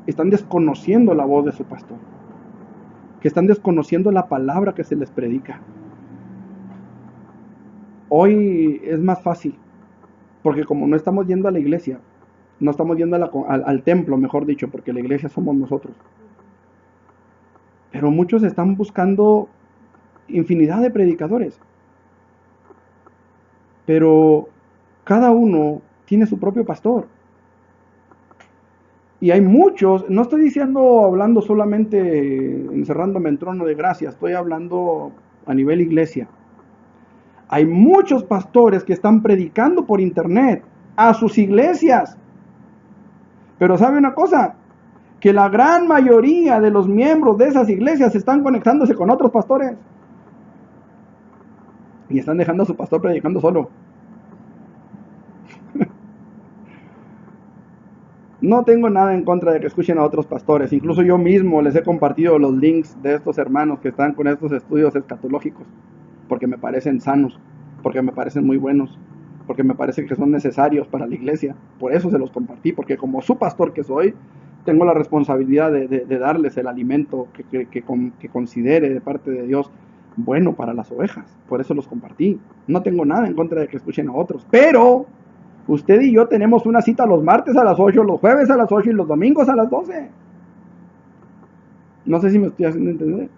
Speaker 1: están desconociendo la voz de su pastor, que están desconociendo la palabra que se les predica. Hoy es más fácil, porque como no estamos yendo a la iglesia, no estamos yendo al templo, mejor dicho, porque la iglesia somos nosotros. Pero muchos están buscando infinidad de predicadores. Pero cada uno tiene su propio pastor. Y hay muchos, no estoy hablando solamente encerrándome en trono de gracia, estoy hablando a nivel iglesia. Hay muchos pastores que están predicando por internet a sus iglesias. Pero ¿sabe una cosa? Que la gran mayoría de los miembros de esas iglesias están conectándose con otros pastores. Y están dejando a su pastor predicando solo. No tengo nada en contra de que escuchen a otros pastores. Incluso yo mismo les he compartido los links de estos hermanos que están con estos estudios escatológicos. Porque me parecen sanos. Porque me parecen muy buenos. Porque me parece que son necesarios para la iglesia. Por eso se los compartí. Porque como su pastor que soy, tengo la responsabilidad de darles el alimento que considere de parte de Dios bueno para las ovejas. Por eso los compartí. No tengo nada en contra de que escuchen a otros. Pero usted y yo tenemos una cita los martes a las 8, los jueves a las 8 y los domingos a las 12. No sé si me estoy haciendo entender.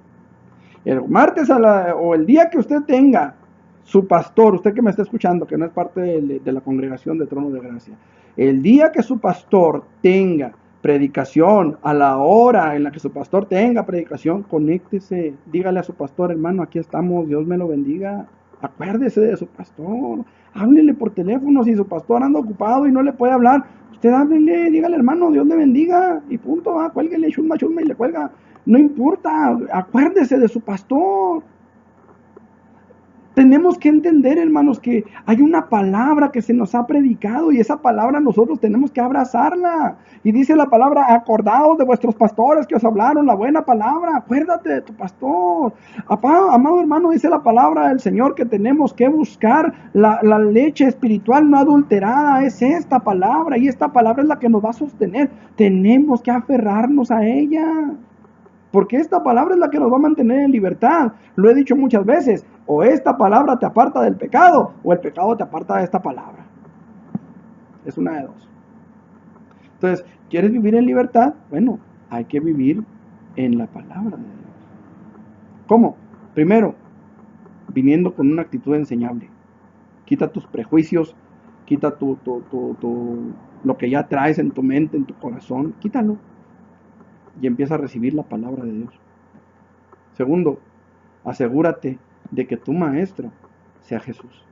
Speaker 1: El martes o el día que usted tenga su pastor, usted que me está escuchando, que no es parte de la congregación de Trono de Gracia, el día que su pastor tenga predicación, a la hora en la que su pastor tenga predicación, conéctese, dígale a su pastor, hermano, aquí estamos, Dios me lo bendiga, acuérdese de su pastor, háblele por teléfono, si su pastor anda ocupado y no le puede hablar, usted háblele, dígale, hermano, Dios le bendiga, y punto, cuélguele, chusma, chusma, y le cuelga, no importa, acuérdese de su pastor. Tenemos que entender, hermanos, que hay una palabra que se nos ha predicado y esa palabra nosotros tenemos que abrazarla. Y dice la palabra, acordaos de vuestros pastores que os hablaron la buena palabra, acuérdate de tu pastor. Amado hermano, dice la palabra del Señor que tenemos que buscar la leche espiritual no adulterada, es esta palabra y esta palabra es la que nos va a sostener. Tenemos que aferrarnos a ella. Porque esta palabra es la que nos va a mantener en libertad. Lo he dicho muchas veces. O esta palabra te aparta del pecado, o el pecado te aparta de esta palabra. Es una de dos. Entonces, ¿quieres vivir en libertad? Bueno, hay que vivir en la palabra de Dios. ¿Cómo? Primero, viniendo con una actitud enseñable. Quita tus prejuicios, quita lo que ya traes en tu mente, en tu corazón, quítalo. Y empieza a recibir la palabra de Dios. Segundo, asegúrate de que tu maestro sea Jesús,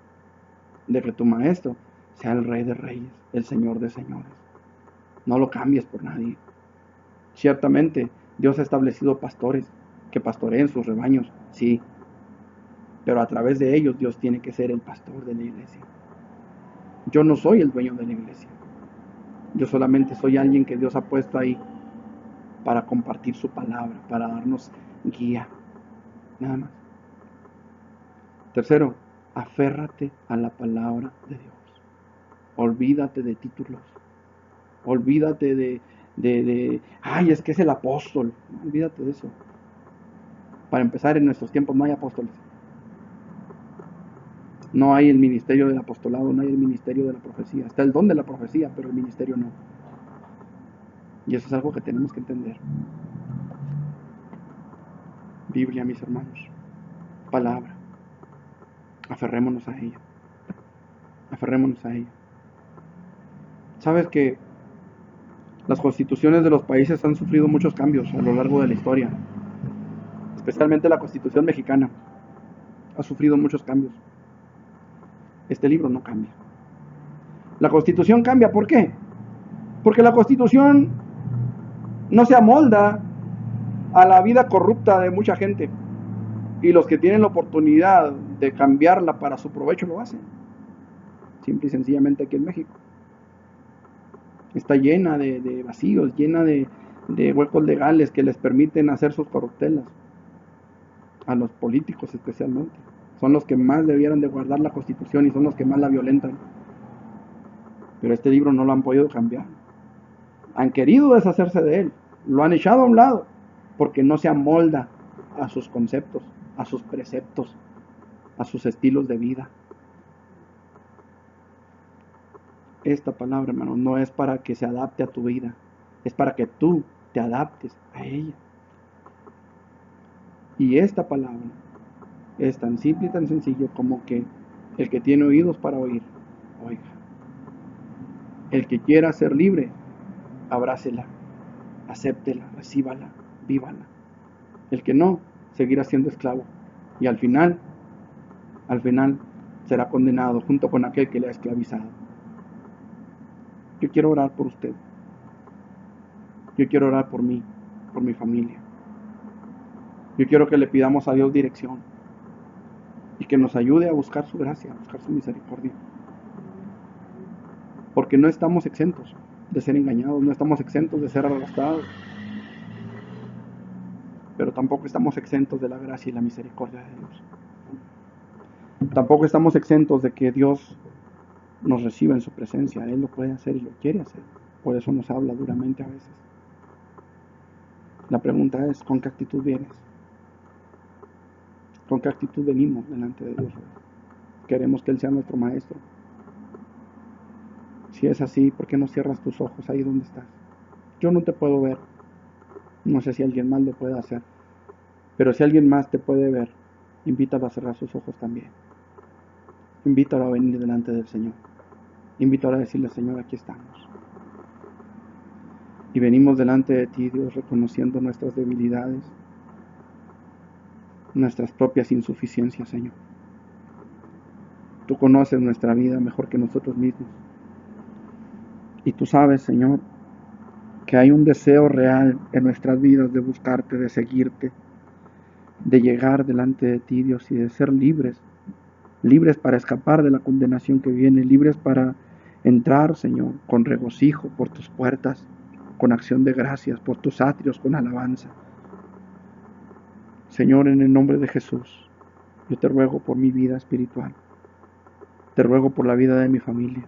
Speaker 1: de que tu maestro sea el Rey de Reyes, el Señor de Señores. No lo cambies por nadie. Ciertamente, Dios ha establecido pastores que pastoreen sus rebaños, sí, pero a través de ellos Dios tiene que ser el pastor de la iglesia. Yo no soy el dueño de la iglesia. Yo solamente soy alguien que Dios ha puesto ahí para compartir su palabra, para darnos guía, nada más. Tercero, aférrate a la palabra de Dios. Olvídate de títulos. Olvídate de ay, es que es el apóstol. No, olvídate de eso. Para empezar, en nuestros tiempos no hay apóstoles. No hay el ministerio del apostolado, no hay el ministerio de la profecía. Está el don de la profecía, pero el ministerio no. Y eso es algo que tenemos que entender. Biblia, mis hermanos. Palabra. Aferrémonos a ella. Aferrémonos a ella. Sabes que las constituciones de los países han sufrido muchos cambios a lo largo de la historia. Especialmente la Constitución mexicana ha sufrido muchos cambios. Este libro no cambia. La Constitución cambia, ¿por qué? Porque la Constitución no se amolda a la vida corrupta de mucha gente. Y los que tienen la oportunidad de cambiarla para su provecho lo hacen. Simple y sencillamente aquí en México. Está llena de vacíos, llena de huecos legales que les permiten hacer sus corruptelas. A los políticos especialmente. Son los que más debieran de guardar la Constitución y son los que más la violentan. Pero este libro no lo han podido cambiar. Han querido deshacerse de él. Lo han echado a un lado porque no se amolda a sus conceptos, a sus preceptos, a sus estilos de vida. Esta palabra, hermano, no es para que se adapte a tu vida. Es para que tú te adaptes a ella. Y esta palabra es tan simple y tan sencillo como que el que tiene oídos para oír, oiga. El que quiera ser libre, abrácela, acéptela, recíbala, vívala. El que no, seguirá siendo esclavo. Y al final será condenado junto con aquel que le ha esclavizado. Yo quiero orar por usted. Yo quiero orar por mí, por mi familia. Yo quiero que le pidamos a Dios dirección y que nos ayude a buscar su gracia, a buscar su misericordia. Porque no estamos exentos de ser engañados, no estamos exentos de ser arrastrados, pero tampoco estamos exentos de la gracia y la misericordia de Dios. Tampoco estamos exentos de que Dios nos reciba en su presencia. Él lo puede hacer y lo quiere hacer. Por eso nos habla duramente a veces. La pregunta es, ¿con qué actitud vienes? ¿Con qué actitud venimos delante de Dios? Queremos que Él sea nuestro maestro. Si es así, ¿por qué no cierras tus ojos ahí donde estás? Yo no te puedo ver. No sé si alguien más lo puede hacer. Pero si alguien más te puede ver, invítalo a cerrar sus ojos también. Invítalo a venir delante del Señor. Invítalo a decirle, Señor, aquí estamos. Y venimos delante de ti, Dios, reconociendo nuestras debilidades, nuestras propias insuficiencias, Señor. Tú conoces nuestra vida mejor que nosotros mismos. Y tú sabes, Señor, que hay un deseo real en nuestras vidas de buscarte, de seguirte, de llegar delante de ti, Dios, y de ser libres, libres para escapar de la condenación que viene, libres para entrar, Señor, con regocijo por tus puertas, con acción de gracias, por tus atrios, con alabanza. Señor, en el nombre de Jesús, yo te ruego por mi vida espiritual, te ruego por la vida de mi familia,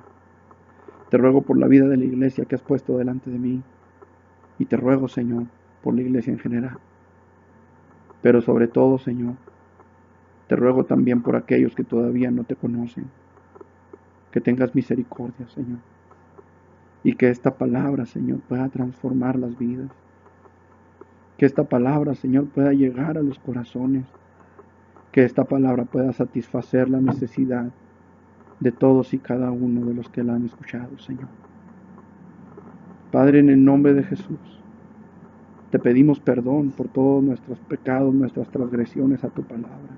Speaker 1: te ruego por la vida de la iglesia que has puesto delante de mí, y te ruego, Señor, por la iglesia en general. Pero sobre todo, Señor, te ruego también por aquellos que todavía no te conocen, que tengas misericordia, Señor, y que esta palabra, Señor, pueda transformar las vidas, que esta palabra, Señor, pueda llegar a los corazones, que esta palabra pueda satisfacer la necesidad de todos y cada uno de los que la han escuchado, Señor. Padre, en el nombre de Jesús, te pedimos perdón por todos nuestros pecados, nuestras transgresiones a tu palabra.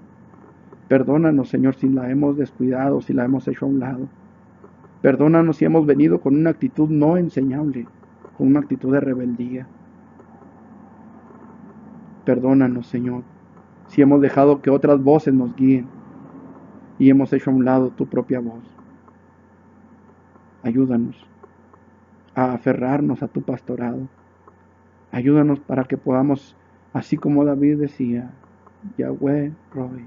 Speaker 1: Perdónanos, Señor, si la hemos descuidado, si la hemos hecho a un lado. Perdónanos si hemos venido con una actitud no enseñable, con una actitud de rebeldía. Perdónanos, Señor, si hemos dejado que otras voces nos guíen y hemos hecho a un lado tu propia voz. Ayúdanos a aferrarnos a tu pastorado. Ayúdanos para que podamos, así como David decía, Yahweh Rohi,